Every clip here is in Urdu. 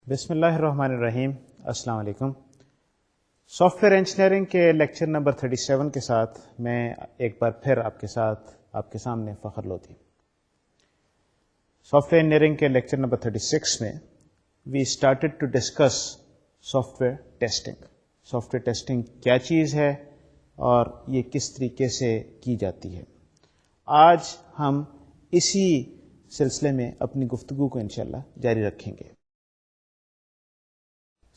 بسم اللہ الرحمن الرحیم. السلام علیکم. سافٹ ویئر انجینئرنگ کے لیکچر نمبر 37 کے ساتھ میں ایک بار پھر آپ کے سامنے Fakhar Lodhi. Software engineering کے لیکچر نمبر 36 میں we started to discuss software testing. Software testing کیا چیز ہے اور یہ کس طریقے سے کی جاتی ہے. آج ہم اسی سلسلے میں اپنی گفتگو کو انشاءاللہ جاری رکھیں گے.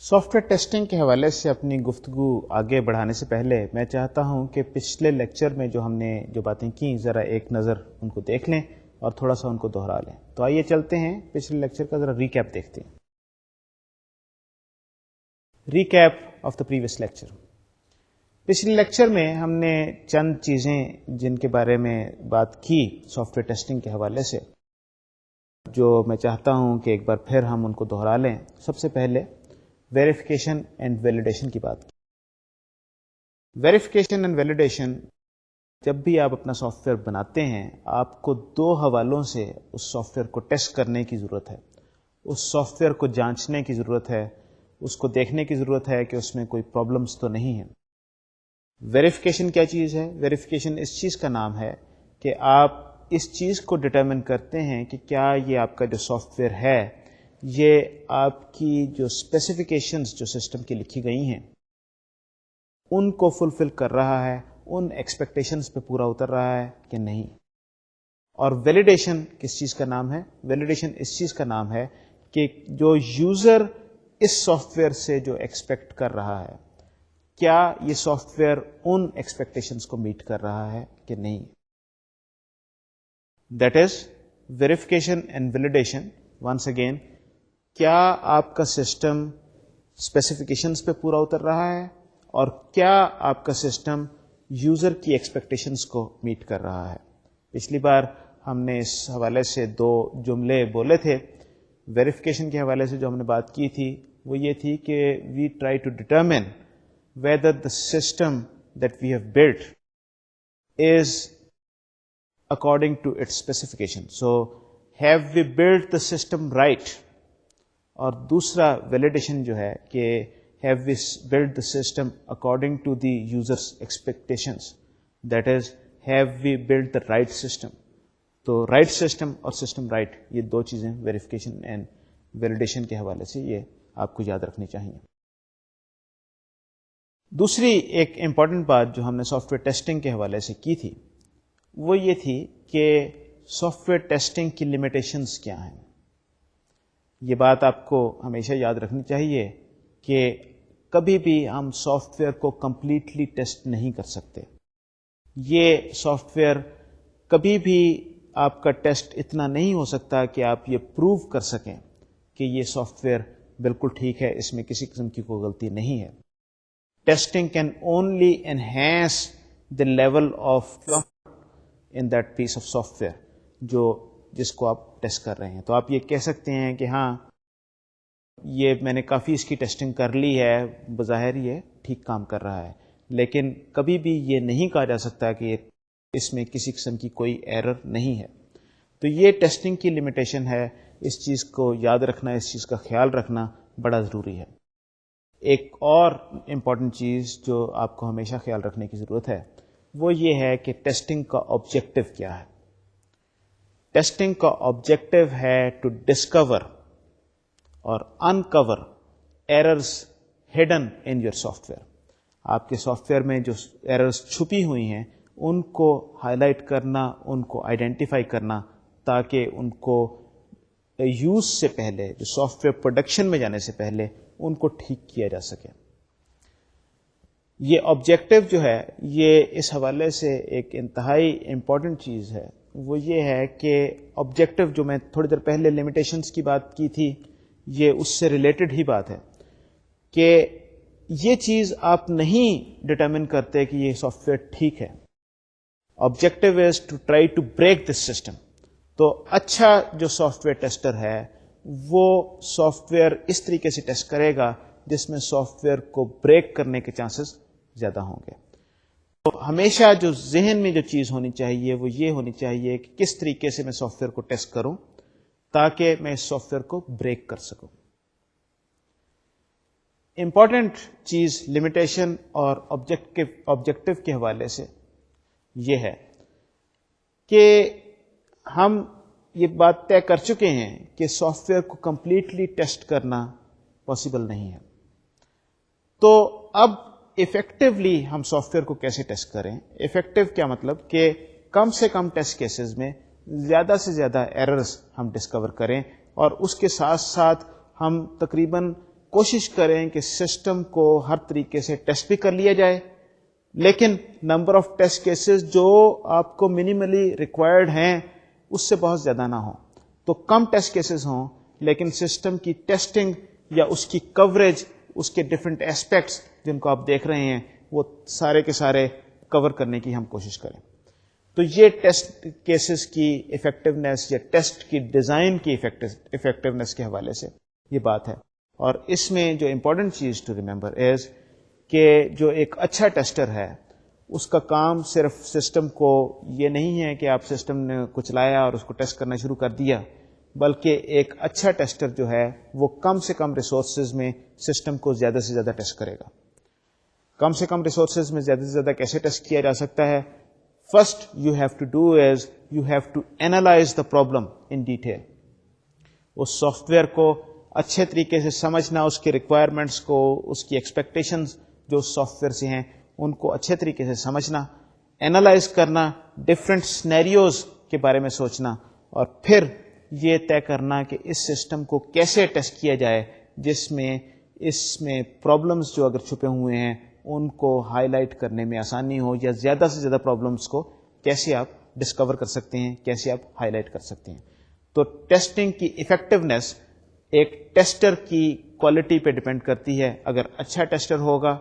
سافٹ ویئر ٹیسٹنگ کے حوالے سے اپنی گفتگو آگے بڑھانے سے پہلے میں چاہتا ہوں کہ پچھلے لیکچر میں جو ہم نے جو باتیں کی ذرا ایک نظر ان کو دیکھ لیں اور تھوڑا سا ان کو دہرا لیں. تو آئیے چلتے ہیں پچھلے لیکچر کا ذرا ریکیپ دیکھتے ہیں. Recap of the previous lecture. پچھلے لیکچر میں ہم نے چند چیزیں جن کے بارے میں بات کی سافٹ ویئر ٹیسٹنگ کے حوالے سے جو میں چاہتا ہوں کہ ایک بار پھر ہم ان کو دہرا لیں. سب سے پہلے ویریفیکیشن اینڈ ویلیڈیشن کی بات کی. ویریفیکیشن اینڈ ویلیڈیشن، جب بھی آپ اپنا سافٹ ویئر بناتے ہیں آپ کو دو حوالوں سے اس سافٹ ویئر کو ٹیسٹ کرنے کی ضرورت ہے. اس سافٹ ویئر کو جانچنے کی ضرورت ہے، اس کو دیکھنے کی ضرورت ہے کہ اس میں کوئی پرابلمس تو نہیں ہیں. ویریفیکیشن کیا چیز ہے؟ ویریفیکیشن اس چیز کا نام ہے کہ آپ اس چیز کو ڈٹرمن کرتے ہیں کہ کیا یہ آپ کا جو سافٹ ویئر ہے یہ آپ کی جو اسپیسیفکیشنز جو سسٹم کی لکھی گئی ہیں ان کو فلفل کر رہا ہے، ان ایکسپیکٹیشنز پہ پورا اتر رہا ہے کہ نہیں. اور ویلیڈیشن کس چیز کا نام ہے؟ ویلیڈیشن اس چیز کا نام ہے کہ جو یوزر اس سافٹ ویئر سے جو ایکسپیکٹ کر رہا ہے کیا یہ سافٹ ویئر ان ایکسپیکٹیشنز کو میٹ کر رہا ہے کہ نہیں. That is verification and validation. Once again, کیا آپ کا سسٹم اسپیسیفکیشنز پہ پورا اتر رہا ہے اور کیا آپ کا سسٹم یوزر کی ایکسپیکٹیشنز کو میٹ کر رہا ہے. پچھلی بار ہم نے اس حوالے سے دو جملے بولے تھے. ویریفیکیشن کے حوالے سے جو ہم نے بات کی تھی وہ یہ تھی کہ we try to determine whether the system that we have built is according to its specification. So, have we built the system right? اور دوسرا ویلیڈیشن جو ہے کہ have we built the system according to the user's expectations. That is, have we built the right system. تو right system اور system right یہ دو چیزیں ویریفیکیشن اینڈ ویلیڈیشن کے حوالے سے یہ آپ کو یاد رکھنی چاہیے. دوسری ایک امپورٹنٹ بات جو ہم نے سافٹ ویئر ٹیسٹنگ کے حوالے سے کی تھی وہ یہ تھی کہ سافٹ ویئر ٹیسٹنگ کی لمیٹیشنز کیا ہیں. یہ بات آپ کو ہمیشہ یاد رکھنی چاہیے کہ کبھی بھی ہم سافٹ ویئر کو کمپلیٹلی ٹیسٹ نہیں کر سکتے. یہ سافٹ ویئر کبھی بھی آپ کا ٹیسٹ اتنا نہیں ہو سکتا کہ آپ یہ پروو کر سکیں کہ یہ سافٹ ویئر بالکل ٹھیک ہے، اس میں کسی قسم کی کوئی غلطی نہیں ہے. Testing can only enhance the level of in that piece of software جس کو آپ ٹیسٹ کر رہے ہیں. تو آپ یہ کہہ سکتے ہیں کہ ہاں یہ میں نے کافی اس کی ٹیسٹنگ کر لی ہے، بظاہر یہ ٹھیک کام کر رہا ہے، لیکن کبھی بھی یہ نہیں کہا جا سکتا کہ اس میں کسی قسم کی کوئی ایرر نہیں ہے. تو یہ ٹیسٹنگ کی لمیٹیشن ہے. اس چیز کو یاد رکھنا، اس چیز کا خیال رکھنا بڑا ضروری ہے. ایک اور امپورٹنٹ چیز جو آپ کو ہمیشہ خیال رکھنے کی ضرورت ہے وہ یہ ہے کہ ٹیسٹنگ کا آبجیکٹو کیا ہے. ٹیسٹنگ کا آبجیکٹو ہے ٹو ڈسکور اور uncover errors hidden in your software. آپ کے سافٹ ویئر میں جو ایررز چھپی ہوئی ہیں ان کو ہائی لائٹ کرنا، ان کو آئیڈینٹیفائی کرنا تاکہ ان کو یوز سے پہلے، جو سافٹ ویئر پروڈکشن میں جانے سے پہلے ان کو ٹھیک کیا جا سکے. یہ آبجیکٹو جو ہے یہ اس حوالے سے ایک انتہائی امپورٹنٹ چیز ہے. وہ یہ ہے کہ آبجیکٹو جو میں تھوڑی دیر پہلے لمیٹیشنز کی بات کی تھی یہ اس سے ریلیٹڈ ہی بات ہے کہ یہ چیز آپ نہیں ڈٹرمن کرتے کہ یہ سافٹ ویئر ٹھیک ہے. Objective is to try to break this system. تو اچھا جو سافٹ ویئر ٹیسٹر ہے وہ سافٹ ویئر اس طریقے سے ٹیسٹ کرے گا جس میں سافٹ ویئر کو بریک کرنے کے چانسز زیادہ ہوں گے. تو ہمیشہ جو ذہن میں جو چیز ہونی چاہیے وہ یہ ہونی چاہیے کہ کس طریقے سے میں سافٹ ویئر کو ٹیسٹ کروں تاکہ میں اس سافٹ ویئر کو بریک کر سکوں. امپورٹنٹ چیز لمیٹیشن اور آبجیکٹو کے حوالے سے یہ ہے کہ ہم یہ بات طے کر چکے ہیں کہ سافٹ ویئر کو کمپلیٹلی ٹیسٹ کرنا پاسبل نہیں ہے. تو اب ایفیکٹولی ہم سافٹ ویئر کو کیسے ٹیسٹ کریں؟ ایفیکٹو کیا مطلب کہ کم سے کم ٹیسٹ کیسز میں زیادہ سے زیادہ ایررز ہم ڈسکور کریں، اور اس کے ساتھ ساتھ ہم تقریباً کوشش کریں کہ سسٹم کو ہر طریقے سے ٹیسٹ بھی کر لیا جائے، لیکن نمبر آف ٹیسٹ کیسز جو آپ کو منیملی ریکوائرڈ ہیں اس سے بہت زیادہ نہ ہوں. تو کم ٹیسٹ کیسز ہوں لیکن سسٹم کی ٹیسٹنگ یا اس کی کوریج، اس کے ڈفرینٹ ایسپیکٹس جن کو آپ دیکھ رہے ہیں وہ سارے کے سارے کور کرنے کی ہم کوشش کریں. تو یہ ٹیسٹ کیسز کی ایفیکٹونیس یا ٹیسٹ کی ڈیزائن کی ایفیکٹونیس کے حوالے سے یہ بات ہے. اور اس میں جو امپورٹنٹ چیز ٹو ریمبر از کہ جو ایک اچھا ٹیسٹر ہے اس کا کام صرف سسٹم کو یہ نہیں ہے کہ آپ سسٹم نے کچھ لایا اور اس کو ٹیسٹ کرنا شروع کر دیا، بلکہ ایک اچھا ٹیسٹر جو ہے وہ کم سے کم ریسورسز میں سسٹم کو زیادہ سے زیادہ ٹیسٹ کرے گا. کم سے کم ریسورسز میں زیادہ سے زیادہ کیسے ٹیسٹ کیا جا سکتا ہے؟ First you have to do is you have to analyze the problem in detail. اس سافٹ ویئر کو اچھے طریقے سے سمجھنا، اس کے ریکوائرمنٹس کو، اس کی ایکسپیکٹیشنز جو سافٹ ویئر سے ہیں ان کو اچھے طریقے سے سمجھنا، اینالائز کرنا، ڈفرینٹ سینیریوز کے بارے میں سوچنا، اور پھر یہ طے کرنا کہ اس سسٹم کو کیسے ٹیسٹ کیا جائے جس میں اس میں پرابلمس جو اگر چھپے ہوئے ہیں ان کو ہائی لائٹ کرنے میں آسانی ہو، یا زیادہ سے زیادہ پرابلمس کو کیسے آپ ڈسکور کر سکتے ہیں، کیسے آپ ہائی لائٹ کر سکتے ہیں. تو ٹیسٹنگ کی ایفیکٹونیس ایک ٹیسٹر کی کوالٹی پہ ڈپینڈ کرتی ہے. اگر اچھا ٹیسٹر ہوگا،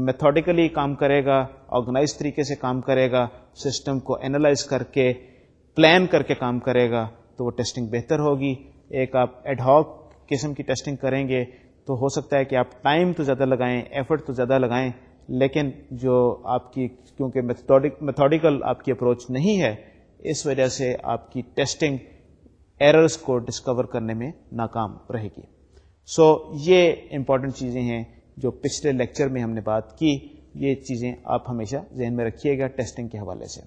میتھوڈیکلی کام کرے گا، آرگنائز طریقے سے کام کرے گا، سسٹم کو اینالائز کر کے پلان کر کے کام کرے گا، تو وہ ٹیسٹنگ بہتر ہوگی. ایک آپ ایڈ ہاک قسم کی ٹیسٹنگ کریں گے تو ہو سکتا ہے کہ آپ ٹائم تو زیادہ لگائیں، ایفرٹ تو زیادہ لگائیں، لیکن جو آپ کی کیونکہ میتھوڈیکل آپ کی اپروچ نہیں ہے، اس وجہ سے آپ کی ٹیسٹنگ ایررز کو ڈسکور کرنے میں ناکام رہے گی. سو یہ امپورٹنٹ چیزیں ہیں جو پچھلے لیکچر میں ہم نے بات کی. یہ چیزیں آپ ہمیشہ ذہن میں رکھیے گا ٹیسٹنگ کے حوالے سے.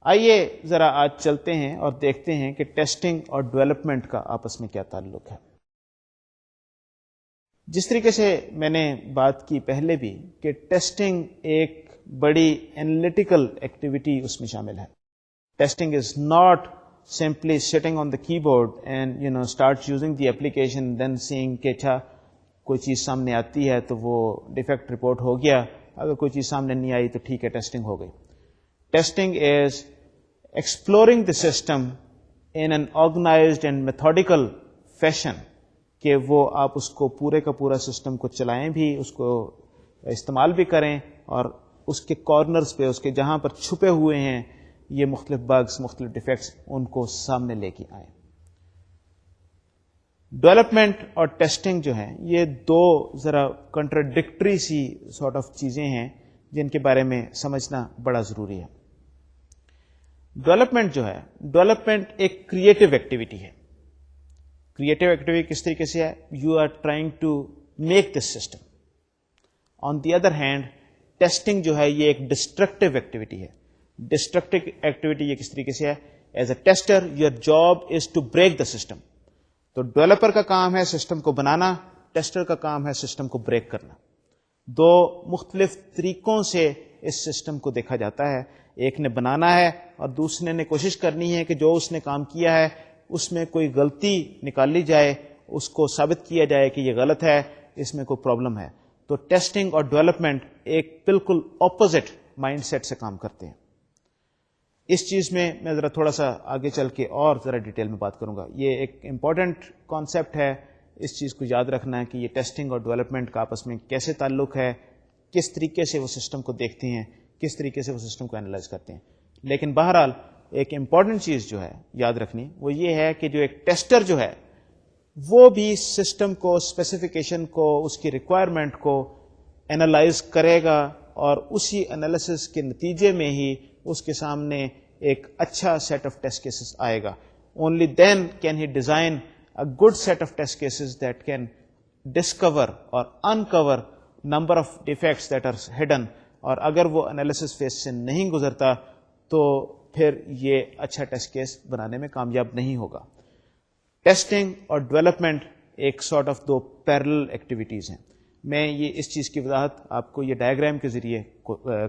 آئیے ذرا آج چلتے ہیں اور دیکھتے ہیں کہ ٹیسٹنگ اور ڈیولپمنٹ کا آپس میں کیا تعلق ہے. جس طریقے سے میں نے بات کی پہلے بھی کہ ٹیسٹنگ ایک بڑی انالیٹیکل ایکٹیویٹی اس میں شامل ہے. Testing is not simply sitting on the keyboard and start using the application then seeing کہ اچھا کوئی چیز سامنے آتی ہے تو وہ ڈیفیکٹ رپورٹ ہو گیا، اگر کوئی چیز سامنے نہیں آئی تو ٹھیک ہے ٹیسٹنگ ہو گئی. Testing is exploring the system in an organized and methodical fashion کہ وہ آپ اس کو پورے کا پورا سسٹم کو چلائیں بھی، اس کو استعمال بھی کریں، اور اس کے کارنرز پہ، اس کے جہاں پر چھپے ہوئے ہیں یہ مختلف بگس، مختلف ڈیفیکٹس، ان کو سامنے لے کے آئیں. ڈیولپمنٹ اور ٹیسٹنگ جو ہیں یہ دو ذرا کنٹراڈکٹری سی سارٹ آف چیزیں ہیں جن کے بارے میں سمجھنا بڑا ضروری ہے. ڈیولپمنٹ جو ہے، ڈیولپمنٹ ایک کریٹو ایکٹیویٹی ہے. کریٹو ایکٹیویٹی کس طریقے سے ہے؟ You are trying to make this system. On the other hand testing جو ہے یہ ایک ڈسٹرکٹیو ایکٹیویٹی ہے. ڈسٹرکٹیو ایکٹیویٹی یہ کس طریقے سے ہے؟ As a tester your job is to break the system. تو ڈیولپر کا کام ہے سسٹم کو بنانا، ٹیسٹر کا کام ہے سسٹم کو بریک کرنا. دو مختلف طریقوں سے اس سسٹم کو دیکھا جاتا ہے. ایک نے بنانا ہے اور دوسرے نے کوشش کرنی ہے کہ جو اس نے کام کیا ہے اس میں کوئی غلطی نکال لی جائے، اس کو ثابت کیا جائے کہ یہ غلط ہے، اس میں کوئی پرابلم ہے. تو ٹیسٹنگ اور ڈیولپمنٹ ایک بالکل اپوزٹ مائنڈ سیٹ سے کام کرتے ہیں. اس چیز میں ذرا تھوڑا سا آگے چل کے اور ذرا ڈیٹیل میں بات کروں گا. یہ ایک امپورٹنٹ کانسیپٹ ہے، اس چیز کو یاد رکھنا ہے کہ یہ ٹیسٹنگ اور ڈیولپمنٹ کا آپس میں کیسے تعلق ہے، کس طریقے سے وہ سسٹم کو دیکھتے ہیں، کس طریقے سے وہ سسٹم کو اینالائز کرتے ہیں. لیکن بہرحال ایک امپورٹنٹ چیز جو ہے یاد رکھنی وہ یہ ہے کہ جو ایک ٹیسٹر جو ہے وہ بھی سسٹم کو، اسپیسیفکیشن کو، اس کی ریکوائرمنٹ کو اینالائز کرے گا، اور اسی انالیسس کے نتیجے میں ہی اس کے سامنے ایک اچھا سیٹ آف ٹیسٹ کیسز آئے گا. Only then can he design a good set of test cases that can discover اور uncover number of defects that are hidden, اور اگر وہ انالیسس فیز سے نہیں گزرتا تو پھر یہ اچھا ٹیسٹ کیس بنانے میں کامیاب نہیں ہوگا. ٹیسٹنگ اور ڈیولپمنٹ ایک سارٹ آف دو پیرلل ایکٹیویٹیز ہیں. میں یہ اس چیز کی وضاحت آپ کو یہ ڈائیگرام کے ذریعے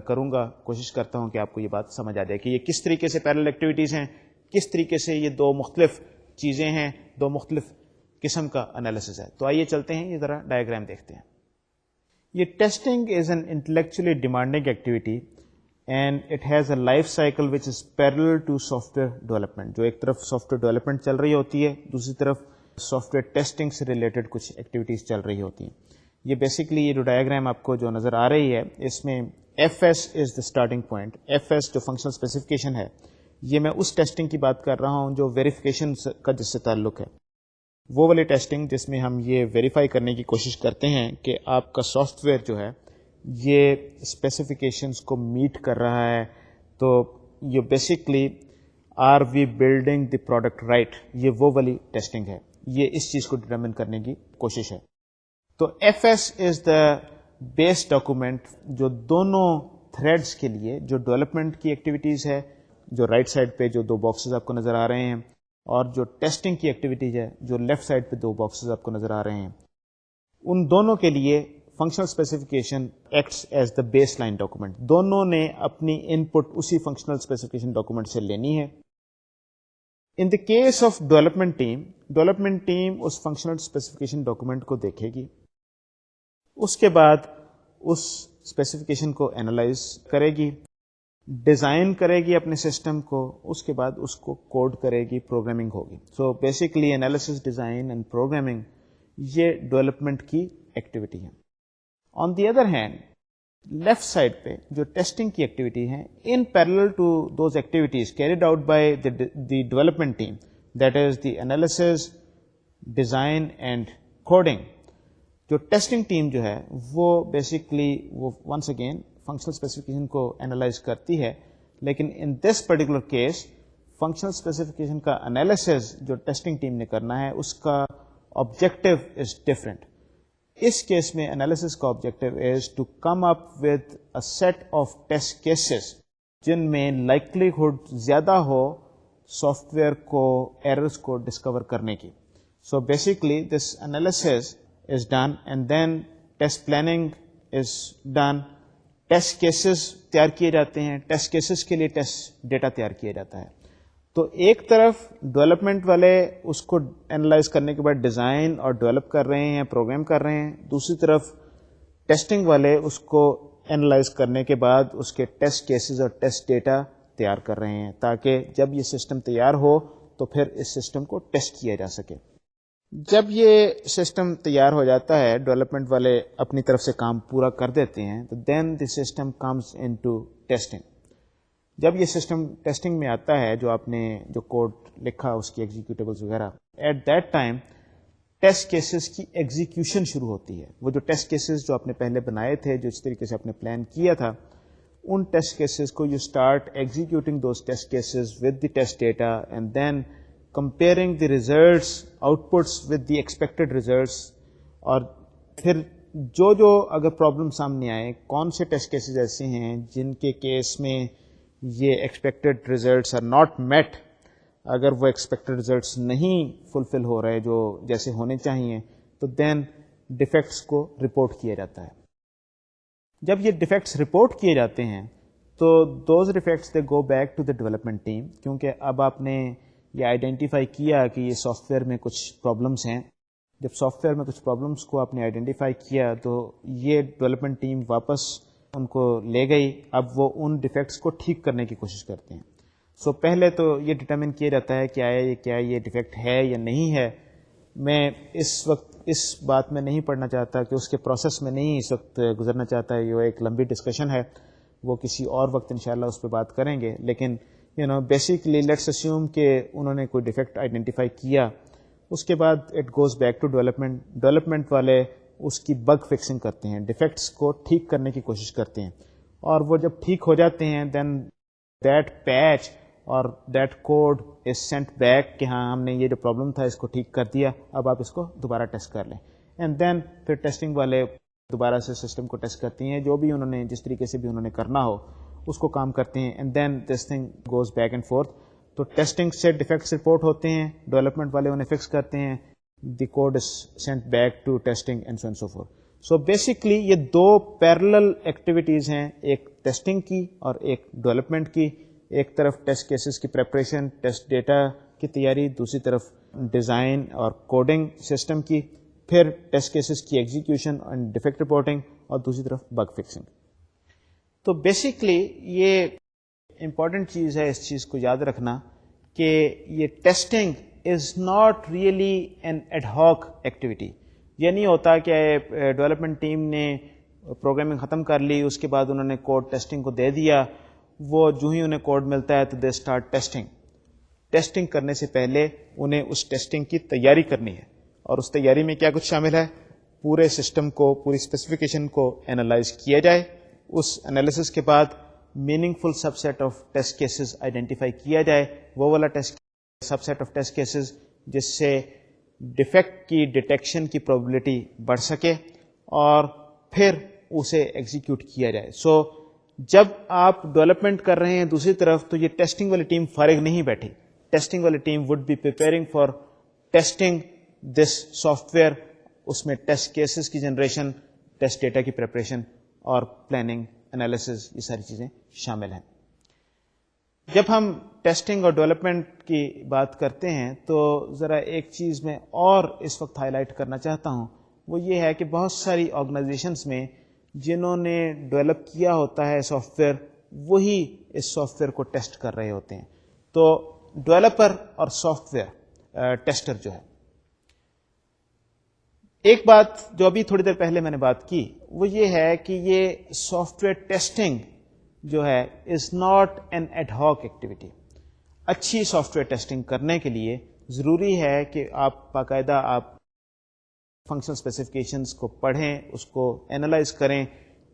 کروں گا, کوشش کرتا ہوں کہ آپ کو یہ بات سمجھ آ جائے کہ یہ کس طریقے سے پیرلل ایکٹیویٹیز ہیں, کس طریقے سے یہ دو مختلف چیزیں ہیں, دو مختلف قسم کا انالیسس ہے. تو آئیے چلتے ہیں, یہ ذرا ڈائیگرام دیکھتے ہیں. یہ testing is an intellectually demanding activity and it has a life cycle which is parallel to software development. جو ایک طرف سافٹ ویئر ڈیولپمنٹ چل رہی ہوتی ہے, دوسری طرف سافٹ ویئر ٹیسٹنگ سے ریلیٹڈ کچھ ایکٹیویٹیز چل رہی ہوتی ہیں. یہ بیسکلی یہ جو ڈائیگرام آپ کو جو نظر آ رہی ہے, اس میں F S is the starting point. F S جو فنکشنل اسپیسیفکیشن ہے, یہ میں اس ٹیسٹنگ کی بات کر رہا ہوں جو ویریفیکیشن کا جس سے تعلق ہے. وہ والی ٹیسٹنگ جس میں ہم یہ ویریفائی کرنے کی کوشش کرتے ہیں کہ آپ کا سافٹ ویئر جو ہے یہ اسپیسیفکیشنس کو میٹ کر رہا ہے. تو یہ basically are we building the product right, یہ وہ والی ٹیسٹنگ ہے. یہ اس چیز کو ڈٹرمن کرنے کی کوشش ہے. تو F S is the base document جو دونوں تھریڈس کے لیے, جو ڈیولپمنٹ کی ایکٹیویٹیز ہے جو رائٹ سائڈ پہ جو دو باکسز آپ کو نظر آ رہے ہیں, اور جو ٹیسٹنگ کی ایکٹیویٹیز ہے جو لیفٹ سائڈ پہ دو باکسز آپ کو نظر آ رہے ہیں, ان دونوں کے لیے functional specification acts as the base line document. دونوں نے اپنی ان پٹ اسی فنکشنل اسپیسیفکیشن ڈاکومنٹ سے لینی ہے. In the case of development team اس فنکشنل اسپیسیفکیشن ڈاکومنٹ کو دیکھے گی, اس کے بعد اس اسپیسیفکیشن کو اینالائز کرے گی, ڈیزائن کرے گی اپنے سسٹم کو, اس کے بعد اس کو کوڈ کرے گی, پروگرامنگ ہوگی. So basically analysis, design and programming یہ ڈیولپمنٹ کی ایکٹیویٹی ہے. On the other hand left side پہ جو ٹیسٹنگ کی ایکٹیویٹی ہے, in parallel to those activities carried out by the development team, that is the analysis, design and coding. جو ٹیسٹنگ ٹیم جو ہے وہ بیسکلی وہ ونس اگین فنکشنل اسپیسیفکیشن کو اینالائز کرتی ہے, لیکن in this particular case functional specification کا انالیسز جو ٹیسٹنگ ٹیم نے کرنا ہے اس کا آبجیکٹو از ڈفرینٹ. اس کیس میں انالیسز کا objective is to come up with a set of test cases جن میں لائکلیہڈ زیادہ ہو سافٹ ویئر کو ایررز کو ڈسکور کرنے کی. So basically this analysis is done and then test planning is done. Test cases تیار کیے جاتے ہیں, ٹیسٹ کیسز کے لیے ٹیسٹ ڈیٹا تیار کیا جاتا ہے. تو ایک طرف ڈیولپمنٹ والے اس کو اینالائز کرنے کے بعد ڈیزائن اور ڈیولپ کر رہے ہیں, پروگرام کر رہے ہیں, دوسری طرف ٹیسٹنگ والے اس کو اینالائز کرنے کے بعد اس کے ٹیسٹ کیسز اور ٹیسٹ ڈیٹا تیار کر رہے ہیں تاکہ جب یہ سسٹم تیار ہو تو پھر اس سسٹم کو ٹیسٹ کیا جا سکے. جب یہ سسٹم تیار ہو جاتا ہے, ڈیولپمنٹ والے اپنی طرف سے کام پورا کر دیتے ہیں, تو then the system comes in to testing. جب یہ سسٹم ٹیسٹنگ میں آتا ہے, جو آپ نے جو کوڈ لکھا اس کی ایگزیکیوٹیبلز وغیرہ, at that time test cases کی ایگزیکیوشن شروع ہوتی ہے. وہ جو ٹیسٹ کیسز جو آپ نے پہلے بنائے تھے, جو اس طریقے سے آپ نے پلان کیا تھا, ان ٹیسٹ کیسز کو you start executing those test cases with the test data and then comparing the results, outputs with the expected results. اور پھر جو اگر پرابلم سامنے آئے, کون سے ٹیسٹ کیسز ایسے ہیں جن کے کیس میں یہ expected results are not met, اگر وہ ایکسپیکٹڈ ریزلٹس نہیں فلفل ہو رہے جو جیسے ہونے چاہیے, تو دین ڈیفیکٹس کو رپورٹ کیا جاتا ہے. جب یہ ڈیفیکٹس رپورٹ کیے جاتے ہیں تو those defects they go back to the development team, کیونکہ اب آپ نے یہ آئیڈینٹیفائی کیا کہ یہ سافٹ ویئر میں کچھ پرابلمس ہیں. جب سافٹ ویئر میں کچھ پرابلمس کو آپ نے آئیڈینٹیفائی کیا تو یہ ڈیولپمنٹ ٹیم واپس ان کو لے گئی. اب وہ ان ڈیفیکٹس کو ٹھیک کرنے کی کوشش کرتے ہیں. سو پہلے تو یہ ڈٹرمن کیا جاتا ہے کہ کیا یہ ڈیفیکٹ ہے یا نہیں ہے. میں اس وقت اس بات میں نہیں پڑھنا چاہتا کہ اس کے پروسیس میں نہیں اس وقت گزرنا چاہتا. یہ ایک لمبی ڈسکشن ہے, وہ کسی اور وقت انشاءاللہ اس پہ بات کریں گے. لیکن بیسکلی لیٹس اسیوم کہ انہوں نے کوئی ڈیفیکٹ آئیڈینٹیفائی کیا, اس کے بعد it goes back to development. Development والے اس کی بگ فکسنگ کرتے ہیں, ڈیفیکٹس کو ٹھیک کرنے کی کوشش کرتے ہیں, اور وہ جب ٹھیک ہو جاتے ہیں دین دیٹ پیچ اور that code is sent back کہ ہاں ہم نے یہ جو پرابلم تھا اس کو ٹھیک کر دیا, اب آپ اس کو دوبارہ ٹیسٹ کر لیں. اینڈ دین پھر ٹیسٹنگ والے دوبارہ سے سسٹم کو ٹیسٹ کرتی ہیں, جو بھی انہوں نے جس طریقے سے بھی انہوں نے کرنا ہو اس کو کام کرتے ہیں, and then this thing goes back and forth. تو ٹیسٹنگ سے ڈیفیکٹس رپورٹ ہوتے ہیں, ڈیولپمنٹ والے انہیں فکس کرتے ہیں, the code is sent back to testing and so and so forth. So basically یہ دو پیرلل ایکٹیویٹیز ہیں, ایک ٹیسٹنگ کی اور ایک ڈیولپمنٹ کی. ایک طرف ٹیسٹ کیسز کی پریپریشن, ٹیسٹ ڈیٹا کی تیاری, دوسری طرف ڈیزائن اور کوڈنگ سسٹم کی, پھر ٹیسٹ کیسز کی ایگزیکیوشن اینڈ ڈیفیکٹ رپورٹنگ, اور دوسری طرف بگ فکسنگ. تو بیسکلی یہ امپورٹنٹ چیز ہے اس چیز کو یاد رکھنا کہ یہ testing is not really an ad ہاک activity. یہ نہیں ہوتا کہ ڈیولپمنٹ ٹیم نے پروگرامنگ ختم کر لی, اس کے بعد انہوں نے کوڈ ٹیسٹنگ کو دے دیا, وہ جو ہی انہیں کوڈ ملتا ہے تو دے اسٹارٹ ٹیسٹنگ. ٹیسٹنگ کرنے سے پہلے انہیں اس ٹیسٹنگ کی تیاری کرنی ہے, اور اس تیاری میں کیا کچھ شامل ہے, پورے سسٹم کو, پوری اسپیسیفکیشن کو اینالائز کیا جائے, اس انالیسس کے بعد meaningful subset of test cases identify کیا جائے, وہ والا subset of test cases جس سے ڈیفیکٹ کی ڈیٹیکشن کی پروبیبلٹی بڑھ سکے, اور پھر اسے ایگزیکیوٹ کیا جائے. سو جب آپ ڈیولپمنٹ کر رہے ہیں دوسری طرف, تو یہ ٹیسٹنگ والی ٹیم فارغ نہیں بیٹھی. ٹیسٹنگ والی team would be preparing for testing this software. اس میں ٹیسٹ کیسز کی جنریشن, ٹیسٹ ڈیٹا کی پریپریشن اور پلاننگ, انالیسز, یہ ساری چیزیں شامل ہیں. جب ہم ٹیسٹنگ اور ڈیولپمنٹ کی بات کرتے ہیں تو ذرا ایک چیز میں اور اس وقت ہائی لائٹ کرنا چاہتا ہوں, وہ یہ ہے کہ بہت ساری آرگنائزیشنس میں جنہوں نے ڈیولپ کیا ہوتا ہے سافٹ ویئر, وہی اس سافٹ ویئر کو ٹیسٹ کر رہے ہوتے ہیں. تو ڈیولپر اور سافٹ ویئر ٹیسٹر جو ہے, ایک بات جو ابھی تھوڑی دیر پہلے میں نے بات کی وہ یہ ہے کہ یہ سافٹ ویئر ٹیسٹنگ جو ہے is not an ad ہاک activity. اچھی سافٹ ویئر ٹیسٹنگ کرنے کے لیے ضروری ہے کہ آپ باقاعدہ آپ فنکشنل اسپیسیفکیشنز کو پڑھیں, اس کو اینالائز کریں,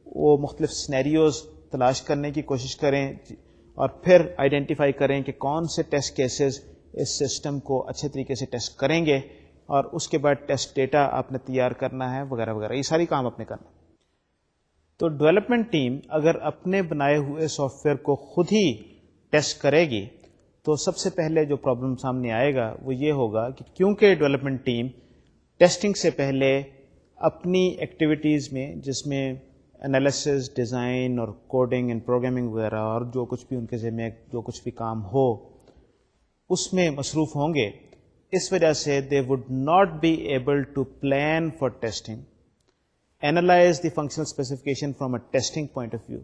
وہ مختلف سینیریوز تلاش کرنے کی کوشش کریں, اور پھر آئیڈینٹیفائی کریں کہ کون سے ٹیسٹ کیسز اس سسٹم کو اچھے طریقے سے ٹیسٹ کریں گے, اور اس کے بعد ٹیسٹ ڈیٹا آپ نے تیار کرنا ہے وغیرہ وغیرہ. یہ ساری کام آپ نے کرنا. تو ڈیولپمنٹ ٹیم اگر اپنے بنائے ہوئے سافٹ ویئر کو خود ہی ٹیسٹ کرے گی تو سب سے پہلے جو پرابلم سامنے آئے گا وہ یہ ہوگا کہ کیونکہ ڈیولپمنٹ ٹیم ٹیسٹنگ سے پہلے اپنی ایکٹیویٹیز میں, جس میں انالیسس, ڈیزائن اور کوڈنگ اینڈ پروگرامنگ وغیرہ اور جو کچھ بھی ان کے ذمہ جو کچھ بھی کام ہو اس میں مصروف ہوں گے, اس وجہ سے they would not be able to plan for testing, analyze the functional specification from a testing point of view,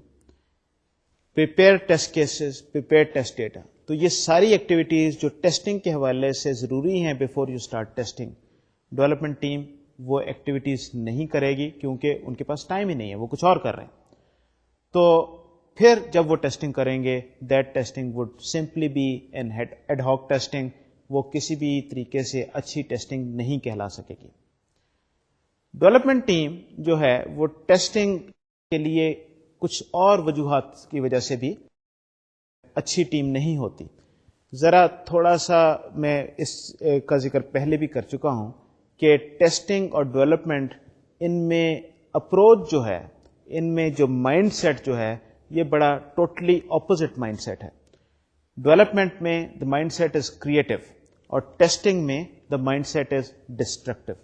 prepare test cases, prepare test data. تو یہ ساری ایکٹیویٹیز جو ٹیسٹنگ کے حوالے سے ضروری ہیں before you start testing, development team وہ ایکٹیویٹیز نہیں کرے گی کیونکہ ان کے پاس ٹائم ہی نہیں ہے, وہ کچھ اور کر رہے ہیں. تو پھر جب وہ ٹیسٹنگ کریں گے, that testing would simply be an ad hoc testing, وہ کسی بھی طریقے سے اچھی ٹیسٹنگ نہیں کہلا سکے گی. ڈیولپمنٹ ٹیم جو ہے وہ ٹیسٹنگ کے لیے کچھ اور وجوہات کی وجہ سے بھی اچھی ٹیم نہیں ہوتی. ذرا تھوڑا سا میں اس کا ذکر پہلے بھی کر چکا ہوں کہ ٹیسٹنگ اور ڈیولپمنٹ, ان میں اپروچ جو ہے, ان میں جو مائنڈ سیٹ جو ہے, یہ بڑا ٹوٹلی اپوزٹ مائنڈ سیٹ ہے. ڈیولپمنٹ میں the mindset is creative, اور ٹیسٹنگ میں the mindset is destructive.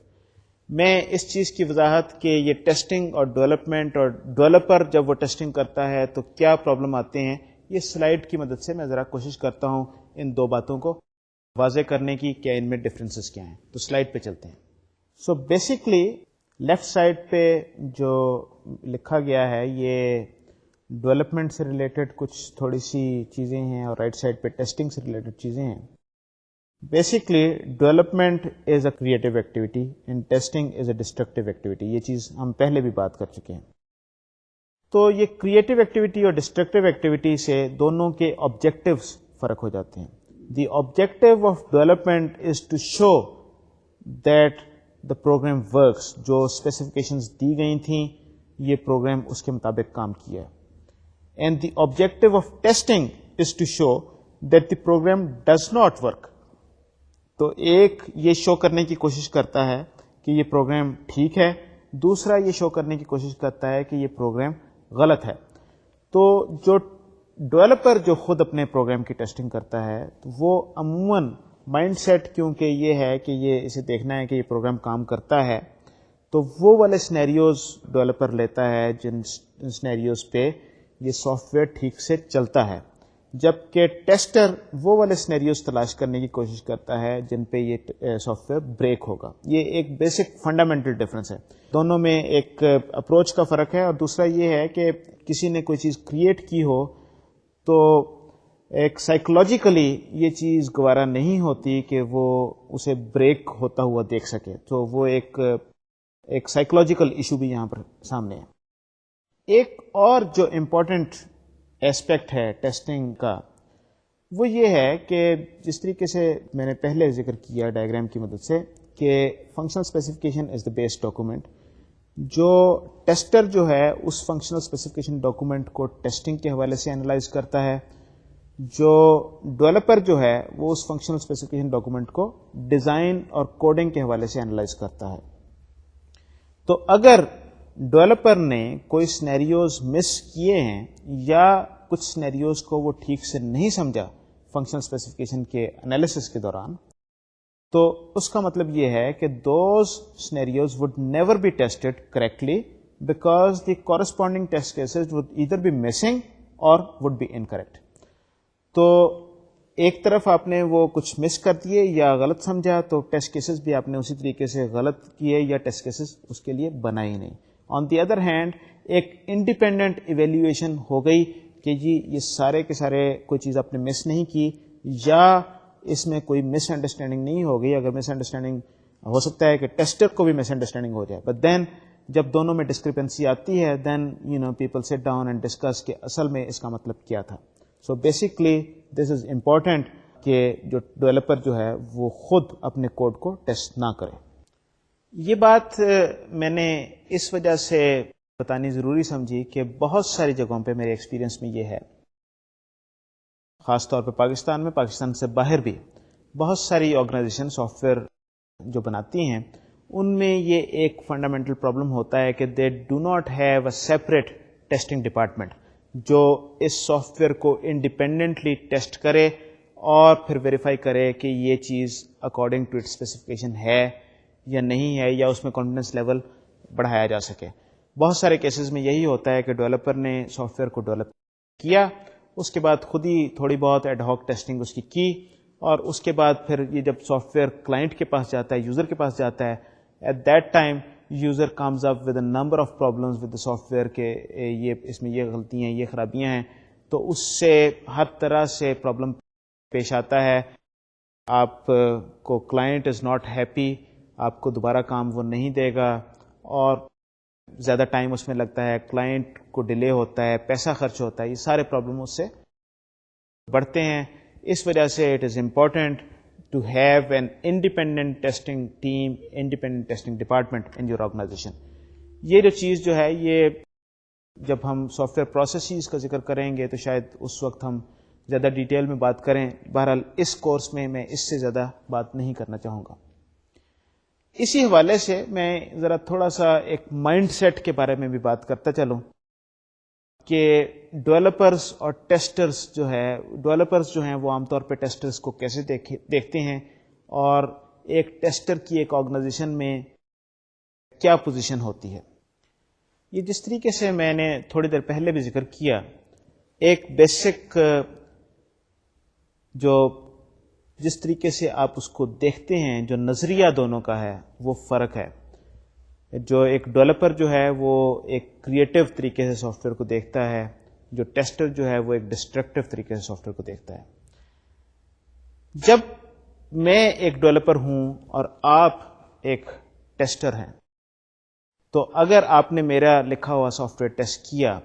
میں اس چیز کی وضاحت کہ یہ ٹیسٹنگ اور ڈیولپمنٹ اور ڈیولپر جب وہ ٹیسٹنگ کرتا ہے تو کیا پرابلم آتے ہیں, یہ سلائڈ کی مدد سے میں ذرا کوشش کرتا ہوں ان دو باتوں کو واضح کرنے کی, کیا ان میں ڈفرینسز کیا ہیں. تو سلائڈ پہ چلتے ہیں. سو بیسکلی لیفٹ سائڈ پہ جو لکھا گیا ہے یہ ڈیولپمنٹ سے ریلیٹڈ کچھ تھوڑی سی چیزیں ہیں, اور رائٹ سائڈ پہ ٹیسٹنگ سے ریلیٹڈ چیزیں ہیں. Basically development is a creative activity and testing is a destructive activity. یہ چیز ہم پہلے بھی بات کر چکے ہیں. تو یہ کریٹو ایکٹیویٹی اور ڈسٹرکٹیو ایکٹیویٹی سے دونوں کے آبجیکٹیوز فرق ہو جاتے ہیں. The objective of development is to show that the program works. جو اسپیسیفکیشنز دی گئی تھیں یہ پروگرام اس کے مطابق کام کیا ہے. And the objective of testing is to show that the program does not work. تو ایک یہ شو کرنے کی کوشش کرتا ہے کہ یہ پروگرام ٹھیک ہے، دوسرا یہ شو کرنے کی کوشش کرتا ہے کہ یہ پروگرام غلط ہے. تو جو ڈیولپر جو خود اپنے پروگرام کی ٹیسٹنگ کرتا ہے تو وہ عموماً مائنڈ سیٹ کیونکہ یہ ہے کہ یہ اسے دیکھنا ہے کہ یہ پروگرام کام کرتا ہے، تو وہ والے سینیریوز ڈیولپر لیتا ہے جن سینیریوز پہ یہ سافٹ ویئر ٹھیک سے چلتا ہے، جبکہ ٹیسٹر وہ والے سینیریوز تلاش کرنے کی کوشش کرتا ہے جن پہ یہ سافٹ ویئر بریک ہوگا. یہ ایک بیسک فنڈامنٹل ڈفرنس ہے. دونوں میں ایک اپروچ کا فرق ہے، اور دوسرا یہ ہے کہ کسی نے کوئی چیز کریٹ کی ہو تو ایک سائیکولوجیکلی یہ چیز گوارا نہیں ہوتی کہ وہ اسے بریک ہوتا ہوا دیکھ سکے. تو وہ ایک سائیکولوجیکل ایشو بھی یہاں پر سامنے ہے. ایک اور جو امپورٹنٹ ایسپیکٹ ہے ٹیسٹنگ کا وہ یہ ہے کہ جس طریقے سے میں نے پہلے ذکر کیا ڈائیگرام کی مدد سے کہ functional specification is the base document. جو ٹیسٹر جو ہے اس فنکشنل اسپیسیفکیشن ڈاکومنٹ کو ٹیسٹنگ کے حوالے سے انالائز کرتا ہے، جو ڈیولپر جو ہے وہ اس فنکشنل اسپیسیفکیشن ڈاکومنٹ کو ڈیزائن اور کوڈنگ کے حوالے سے انالائز کرتا ہے. تو اگر ڈیولپر نے کوئی سینیریوز مس کیے ہیں یا کچھ سینیریوز کو وہ ٹھیک سے نہیں سمجھا فنکشنل اسپیسیفکیشن کے انالیسس کے دوران، تو اس کا مطلب یہ ہے کہ those scenarios would never be tested correctly because the corresponding test cases would either be missing اور وڈ بی انکریکٹ. تو ایک طرف آپ نے وہ کچھ مس کر دیے یا غلط سمجھا تو ٹیسٹ کیسز بھی آپ نے اسی طریقے سے غلط کیے یا ٹیسٹ کیسز اس کے لیے بنائے ہی نہیں. آن دی ادر ہینڈ ایک انڈیپینڈنٹ ایویلیویشن ہو گئی کہ جی یہ سارے کے سارے کوئی چیز آپ نے مس نہیں کی یا اس میں کوئی مس انڈرسٹینڈنگ نہیں ہو گئی. اگر مس انڈرسٹینڈنگ ہو سکتا ہے کہ ٹیسٹر کو بھی مس انڈرسٹینڈنگ ہو جائے، بٹ دین جب دونوں میں ڈسکرپنسی آتی ہے then people sit down and discuss کہ اصل میں اس کا مطلب کیا تھا. سو بیسکلی دس از امپورٹنٹ کہ جو ڈیولپر جو ہے وہ خود اپنے کوڈ کو ٹیسٹ نہ کرے. یہ بات میں نے اس وجہ سے بتانی ضروری سمجھی کہ بہت ساری جگہوں پہ میرے ایکسپیرینس میں یہ ہے، خاص طور پہ پاکستان سے باہر بھی بہت ساری آرگنائزیشن سافٹ ویئر جو بناتی ہیں ان میں یہ ایک فنڈامنٹل پرابلم ہوتا ہے کہ they do not have a separate testing department جو اس سافٹ ویئر کو انڈیپینڈنٹلی ٹیسٹ کرے اور پھر ویریفائی کرے کہ یہ چیز اکارڈنگ ٹو اٹ اسپیسیفکیشن ہے یا نہیں ہے، یا اس میں کانفیڈنس لیول بڑھایا جا سکے. بہت سارے کیسز میں یہی ہوتا ہے کہ ڈیولپر نے سافٹ ویئر کو ڈیولپ کیا، اس کے بعد خود ہی تھوڑی بہت ایڈ ہاک ٹیسٹنگ اس کی اور اس کے بعد پھر یہ جب سافٹ ویئر کلائنٹ کے پاس جاتا ہے، یوزر کے پاس جاتا ہے، at that time user comes up with a number of problems with the software کہ یہ اس میں یہ غلطیاں ہیں، یہ خرابیاں ہیں. تو اس سے ہر طرح سے پرابلم پیش آتا ہے. آپ کو کلائنٹ از ناٹ ہیپی، آپ کو دوبارہ کام وہ نہیں دے گا اور زیادہ ٹائم اس میں لگتا ہے، کلائنٹ کو ڈیلے ہوتا ہے، پیسہ خرچ ہوتا ہے. یہ سارے پرابلم اس سے بڑھتے ہیں. اس وجہ سے it is important to have an independent testing team, independent testing department in your organisation. یہ جو چیز جو ہے یہ جب ہم سافٹ ویئر پروسیسز کا ذکر کریں گے تو شاید اس وقت ہم زیادہ ڈیٹیل میں بات کریں. بہرحال اس کورس میں اس سے زیادہ بات نہیں کرنا چاہوں گا. اسی حوالے سے میں ذرا تھوڑا سا ایک مائنڈ سیٹ کے بارے میں بھی بات کرتا چلوں کہ ڈیولپرز اور ٹیسٹرز جو ہیں وہ عام طور پہ ٹیسٹرز کو کیسے دیکھتے ہیں اور ایک ٹیسٹر کی ایک آرگنائزیشن میں کیا پوزیشن ہوتی ہے. یہ جس طریقے سے میں نے تھوڑی دیر پہلے بھی ذکر کیا، ایک بیسک جس طریقے سے آپ اس کو دیکھتے ہیں، جو نظریہ دونوں کا ہے وہ فرق ہے. جو ایک ڈیولپر جو ہے وہ ایک کریٹو طریقے سے سافٹ ویئر کو دیکھتا ہے، جو ٹیسٹر جو ہے وہ ایک ڈسٹرکٹیو طریقے سے سافٹ ویئر کو دیکھتا ہے. جب میں ایک ڈیولپر ہوں اور آپ ایک ٹیسٹر ہیں تو اگر آپ نے میرا لکھا ہوا سافٹ ویئر ٹیسٹ کیا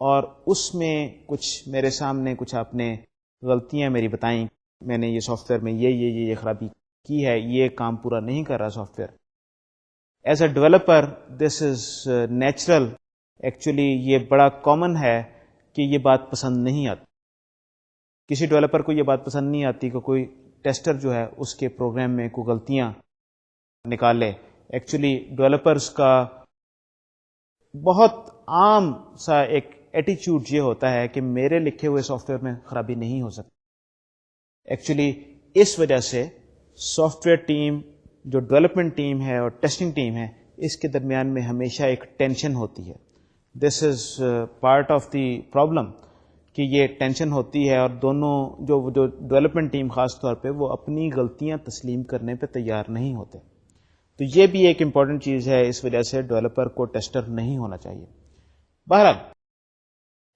اور اس میں کچھ میرے سامنے کچھ آپ نے غلطیاں میری بتائیں، میں نے یہ سافٹ ویئر میں یہ خرابی کی ہے، یہ کام پورا نہیں کر رہا soft where. As a developer this is natural, actually یہ بڑا کامن ہے کہ یہ بات پسند نہیں آتی. کسی ڈیولپر کو یہ بات پسند نہیں آتی کہ کوئی ٹیسٹر جو ہے اس کے پروگرام میں کوئی غلطیاں نکالے ایکچولی ڈیولپرس کا بہت عام سا ایک ایٹیچیوڈ یہ ہوتا ہے کہ میرے لکھے ہوئے سافٹ ویئر میں خرابی نہیں ہو سکتی. ایکچولی اس وجہ سے سافٹ ویئر ٹیم جو ڈیولپمنٹ ٹیم ہے اور ٹیسٹنگ ٹیم ہے اس کے درمیان میں ہمیشہ ایک ٹینشن ہوتی ہے. This is part of the problem کہ یہ ٹینشن ہوتی ہے اور دونوں جو ڈیولپمنٹ ٹیم خاص طور پہ وہ اپنی غلطیاں تسلیم کرنے پہ تیار نہیں ہوتے. تو یہ بھی ایک امپورٹنٹ چیز ہے, اس وجہ سے ڈیولپر کو ٹیسٹر نہیں ہونا چاہیے. بہرحال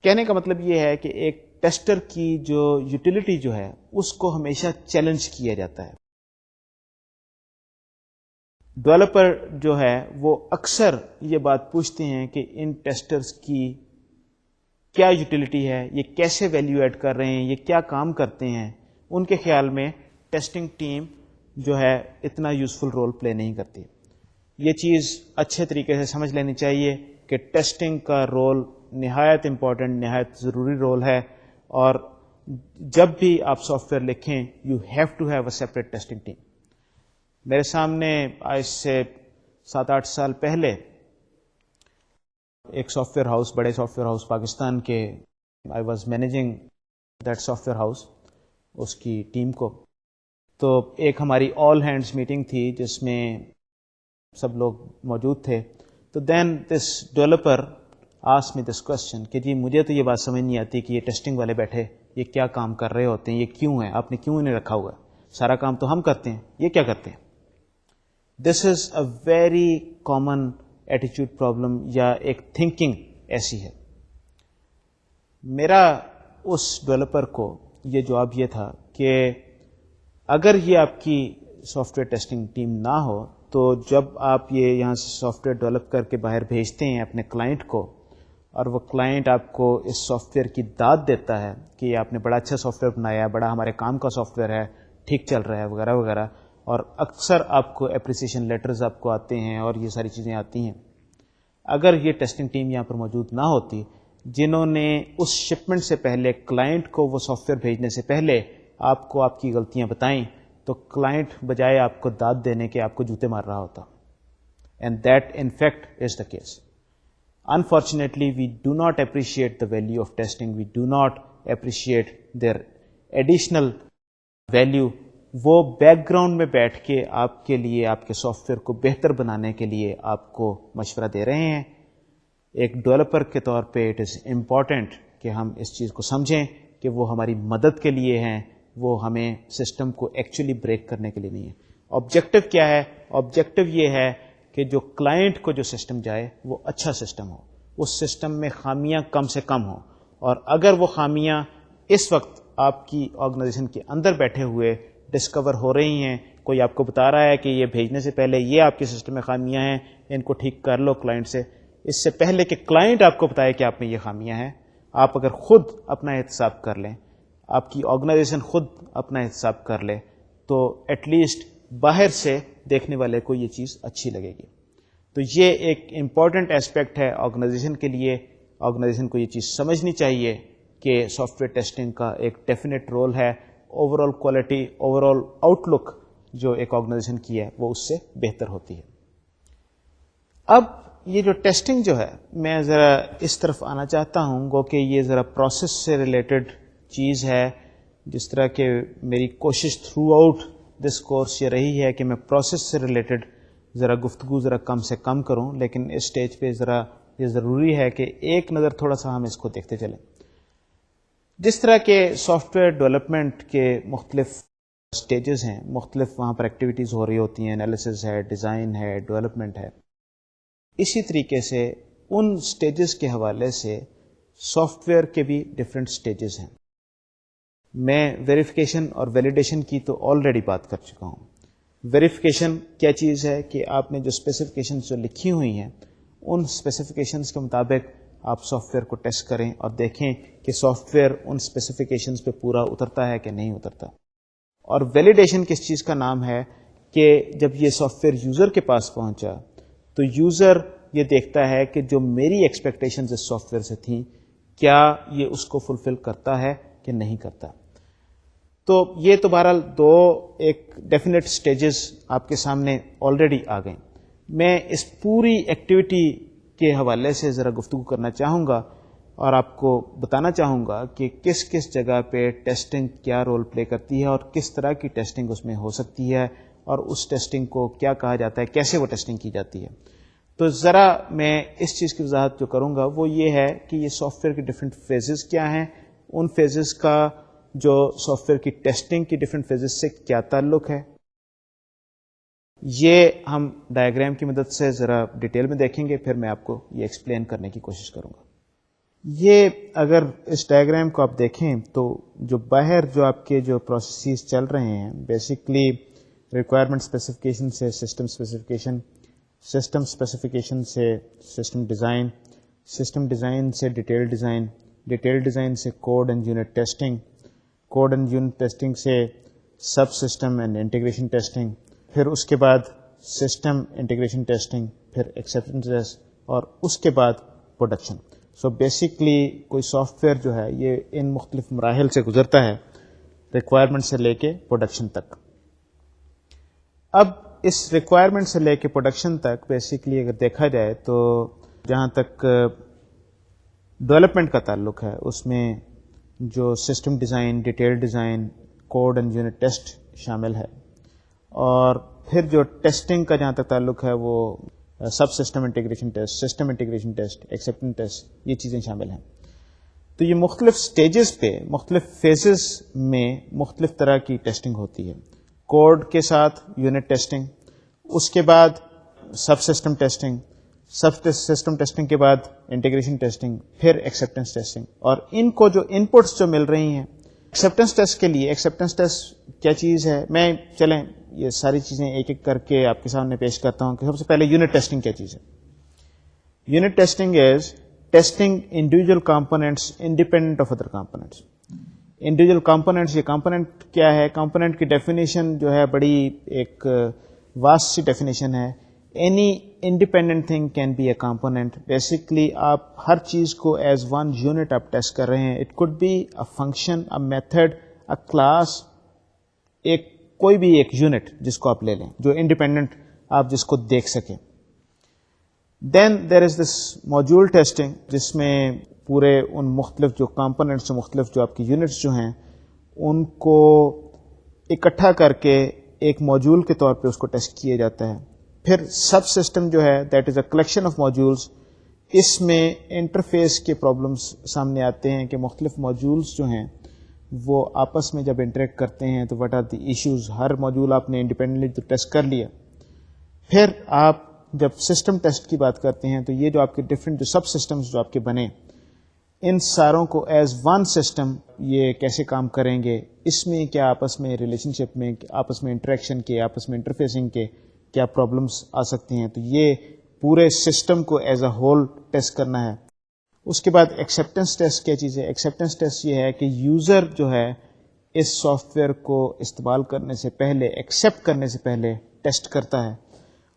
کہنے کا مطلب یہ ہے کہ ایک ٹیسٹر کی جو یوٹیلٹی جو ہے اس کو ہمیشہ چیلنج کیا جاتا ہے. ڈیولپر جو ہے وہ اکثر یہ بات پوچھتے ہیں کہ ان ٹیسٹرز کی کیا یوٹیلٹی ہے, یہ کیسے ویلیو ایڈ کر رہے ہیں, یہ کیا کام کرتے ہیں. ان کے خیال میں ٹیسٹنگ ٹیم جو ہے اتنا یوزفل رول پلے نہیں کرتی. یہ چیز اچھے طریقے سے سمجھ لینی چاہیے کہ ٹیسٹنگ کا رول نہایت امپورٹنٹ, نہایت ضروری رول ہے, اور جب بھی آپ سافٹ ویئر لکھیں you have to have a separate testing team. میرے سامنے آج سے 7-8 سال پہلے ایک سافٹ ویئر ہاؤس, بڑے سافٹ ویئر ہاؤس پاکستان کے, I was managing that software house, اس کی ٹیم کو. تو ایک ہماری آل ہینڈز میٹنگ تھی جس میں سب لوگ موجود تھے. تو دین دس ڈیولپر آسک می دس کوسچن کہ جی مجھے تو یہ بات سمجھ نہیں آتی کہ یہ ٹیسٹنگ والے بیٹھے یہ کیا کام کر رہے ہوتے ہیں, یہ کیوں ہیں, آپ نے کیوں انہیں رکھا ہوا ہے, سارا کام تو ہم کرتے ہیں, یہ کیا کرتے ہیں. دس از اے ویری کامن ایٹیچیوڈ پرابلم, یا ایک تھنکنگ ایسی ہے. میرا اس ڈیولپر کو یہ جواب یہ تھا کہ اگر یہ آپ کی سافٹ ویئر ٹیسٹنگ ٹیم نہ ہو تو جب آپ یہ یہاں سے سافٹ ویئر ڈیولپ کر کے باہر بھیجتے ہیں اپنے کلائنٹ کو, اور وہ کلائنٹ آپ کو اس سافٹ ویئر کی داد دیتا ہے کہ یہ آپ نے بڑا اچھا سافٹ ویئر بنایا ہے, بڑا ہمارے کام کا سافٹ ویئر ہے, ٹھیک چل رہا ہے وغیرہ وغیرہ, اور اکثر آپ کو اپریسیشن لیٹرز آپ کو آتے ہیں اور یہ ساری چیزیں آتی ہیں. اگر یہ ٹیسٹنگ ٹیم یہاں پر موجود نہ ہوتی جنہوں نے اس شپمنٹ سے پہلے کلائنٹ کو وہ سافٹ ویئر بھیجنے سے پہلے آپ کو آپ کی غلطیاں بتائیں, تو کلائنٹ بجائے آپ کو داد دینے کے آپ کو جوتے مار رہا ہوتا. And that in fact is the case. Unfortunately, we do not appreciate the value of testing. We do not appreciate their additional value. وہ بیک گراؤنڈ میں بیٹھ کے آپ کے لیے, آپ کے سافٹ ویئر کو بہتر بنانے کے لیے آپ کو مشورہ دے رہے ہیں. ایک ڈیولپر کے طور پہ اٹ از امپورٹنٹ کہ ہم اس چیز کو سمجھیں کہ وہ ہماری مدد کے لیے ہیں, وہ ہمیں سسٹم کو ایکچولی بریک کرنے کے لیے نہیں ہے. آبجیکٹو کیا ہے؟ آبجیکٹو یہ ہے کہ جو کلائنٹ کو جو سسٹم جائے وہ اچھا سسٹم ہو, اس سسٹم میں خامیاں کم سے کم ہوں, اور اگر وہ خامیاں اس وقت آپ کی آرگنائزیشن کے اندر بیٹھے ہوئے ڈسکور ہو رہی ہیں, کوئی آپ کو بتا رہا ہے کہ یہ بھیجنے سے پہلے یہ آپ کے سسٹم میں خامیاں ہیں, ان کو ٹھیک کر لو کلائنٹ سے, اس سے پہلے کہ کلائنٹ آپ کو بتائے کہ آپ میں یہ خامیاں ہیں, آپ اگر خود اپنا احتساب کر لیں, آپ کی آرگنائزیشن خود اپنا احتساب کر لے, تو ایٹ لیسٹ باہر سے دیکھنے والے کو یہ چیز اچھی لگے گی. تو یہ ایک امپورٹنٹ ایسپیکٹ ہے آرگنائزیشن کے لیے. آرگنائزیشن کو یہ چیز سمجھنی چاہیے کہ سافٹ ویئر ٹیسٹنگ کا ایک ڈیفینیٹ رول ہے. Overall quality, overall outlook جو ایک آرگنائزیشن کی ہے وہ اس سے بہتر ہوتی ہے. اب یہ جو ٹیسٹنگ جو ہے, میں ذرا اس طرف آنا چاہتا ہوں گو کہ یہ ذرا پروسیس سے ریلیٹڈ چیز ہے. جس طرح کہ میری کوشش تھرو آؤٹ دس کورس یہ رہی ہے کہ میں پروسیس سے ریلیٹڈ ذرا گفتگو ذرا کم سے کم کروں, لیکن اس سٹیج پہ ذرا یہ ضروری ہے کہ ایک نظر تھوڑا سا ہم اس کو دیکھتے چلیں. جس طرح کے سافٹ ویئر ڈیولپمنٹ کے مختلف سٹیجز ہیں, مختلف وہاں پر ایکٹیویٹیز ہو رہی ہوتی ہیں, انالیسز ہے, ڈیزائن ہے, ڈیولپمنٹ ہے, اسی طریقے سے ان سٹیجز کے حوالے سے سافٹ ویئر کے بھی ڈفرینٹ سٹیجز ہیں. میں ویریفیکیشن اور ویلیڈیشن کی تو آلریڈی بات کر چکا ہوں. ویریفیکیشن کیا چیز ہے کہ آپ نے جو اسپیسیفکیشنز جو لکھی ہوئی ہیں ان اسپیسیفکیشنز کے مطابق آپ سافٹ ویئر کو ٹیسٹ کریں اور دیکھیں کہ سافٹ ویئر ان اسپیسیفکیشنز پہ پورا اترتا ہے کہ نہیں اترتا. اور ویلیڈیشن کس چیز کا نام ہے کہ جب یہ سافٹ ویئر یوزر کے پاس پہنچا تو یوزر یہ دیکھتا ہے کہ جو میری ایکسپیکٹیشنز اس سافٹ ویئر سے تھیں کیا یہ اس کو فلفل کرتا ہے کہ نہیں کرتا. تو یہ تو بہرحال دو ایک ڈیفینیٹ سٹیجز آپ کے سامنے آلریڈی آ گئیں. میں اس پوری ایکٹیویٹی کے حوالے سے ذرا گفتگو کرنا چاہوں گا اور آپ کو بتانا چاہوں گا کہ کس کس جگہ پہ ٹیسٹنگ کیا رول پلے کرتی ہے اور کس طرح کی ٹیسٹنگ اس میں ہو سکتی ہے اور اس ٹیسٹنگ کو کیا کہا جاتا ہے، کیسے وہ ٹیسٹنگ کی جاتی ہے. تو ذرا میں اس چیز کی وضاحت جو کروں گا وہ یہ ہے کہ یہ سافٹ ویئر کی ڈفرینٹ فیزز کیا ہیں، ان فیزز کا جو سافٹ ویئر کی ٹیسٹنگ کی ڈفرینٹ فیزز سے کیا تعلق ہے. یہ ہم ڈائیگرام کی مدد سے ذرا ڈیٹیل میں دیکھیں گے، پھر میں آپ کو یہ ایکسپلین کرنے کی کوشش کروں گا. یہ اگر اس ڈائیگرام کو آپ دیکھیں تو جو باہر جو آپ کے جو پروسیسز چل رہے ہیں، بیسکلی ریکوائرمنٹ اسپیسیفکیشن سے سسٹم اسپیسیفکیشن، سسٹم اسپیسیفکیشن سے سسٹم ڈیزائن، سسٹم ڈیزائن سے ڈیٹیل ڈیزائن، ڈیٹیل ڈیزائن سے code and unit testing, code and unit testing سے subsystem and integration testing, پھر اس کے بعد سسٹم انٹیگریشن ٹیسٹنگ، پھر ایکسیپٹنس ٹیسٹ اور اس کے بعد پروڈکشن. سو بیسکلی کوئی سافٹ ویئر جو ہے یہ ان مختلف مراحل سے گزرتا ہے، ریکوائرمنٹ سے لے کے پروڈکشن تک. اب اس ریکوائرمنٹ سے لے کے پروڈکشن تک بیسکلی اگر دیکھا جائے تو جہاں تک ڈیولپمنٹ کا تعلق ہے اس میں جو system design, detail design, code and unit test شامل ہے، اور پھر جو ٹیسٹنگ کا جہاں تک تعلق ہے وہ سب system integration test, system integration test, acceptance test, یہ چیزیں شامل ہیں. تو یہ مختلف سٹیجز پہ، مختلف فیزز میں مختلف طرح کی ٹیسٹنگ ہوتی ہے. کوڈ کے ساتھ یونٹ ٹیسٹنگ، اس کے بعد سب system testing, subsystem testing کے بعد انٹیگریشن ٹیسٹنگ، پھر ایکسیپٹنس ٹیسٹنگ. اور ان کو جو ان پٹس جو مل رہی ہیں ایکسیپٹنس ٹیسٹ کے لیے، ایکسیپٹنس ٹیسٹ کیا چیز ہے، میں چلیں یہ ساری چیزیں ایک ایک کر کے آپ کے سامنے پیش کرتا ہوں کہ سب سے پہلے یونٹ ٹیسٹنگ کیا چیز ہے. Unit testing is testing individual components independent of other components. Individual components, یہ کمپوننٹ کیا ہے؟ کمپوننٹ کی ڈیفینیشن جو ہے بڑی ایک واسٹ سی ڈیفینیشن ہے. Any independent thing can be a component. Basically آپ ہر چیز کو ایز ون یونٹ آپ ٹیسٹ کر رہے ہیں. It could be a function, a method, a class, ایک کوئی بھی ایک یونٹ جس کو آپ لے لیں جو انڈیپینڈنٹ آپ جس کو دیکھ سکیں. دین there is this module testing, جس میں پورے ان مختلف جو کمپوننٹس، مختلف جو آپ کی یونٹس جو ہیں ان کو اکٹھا کر کے ایک ماڈیول کے طور پہ اس کو ٹیسٹ کیا جاتا ہے. پھر سب سسٹم جو ہے that is a collection of modules. اس میں انٹرفیس کے پرابلمس سامنے آتے ہیں کہ مختلف ماڈیولس جو ہیں وہ آپس میں جب انٹریکٹ کرتے ہیں تو وٹ آر دی ایشوز. ہر ماڈیول آپ نے انڈیپینڈنٹلی تو ٹیسٹ کر لیا. پھر آپ جب سسٹم ٹیسٹ کی بات کرتے ہیں تو یہ جو آپ کے ڈفرینٹ جو سب سسٹمز جو آپ کے بنے، ان ساروں کو ایز ون سسٹم یہ کیسے کام کریں گے، اس میں کیا آپس میں ریلیشن شپ میں، آپس میں انٹریکشن کے، آپس میں انٹرفیسنگ کے کیا پرابلمس آ سکتے ہیں. تو یہ پورے سسٹم کو ایز اے ہول ٹیسٹ کرنا ہے. اس کے بعد ایکسیپٹنس ٹیسٹ کیا چیز ہے؟ ایکسیپٹنس ٹیسٹ یہ ہے کہ یوزر جو ہے اس سافٹ ویئر کو استعمال کرنے سے پہلے، ایکسیپٹ کرنے سے پہلے ٹیسٹ کرتا ہے،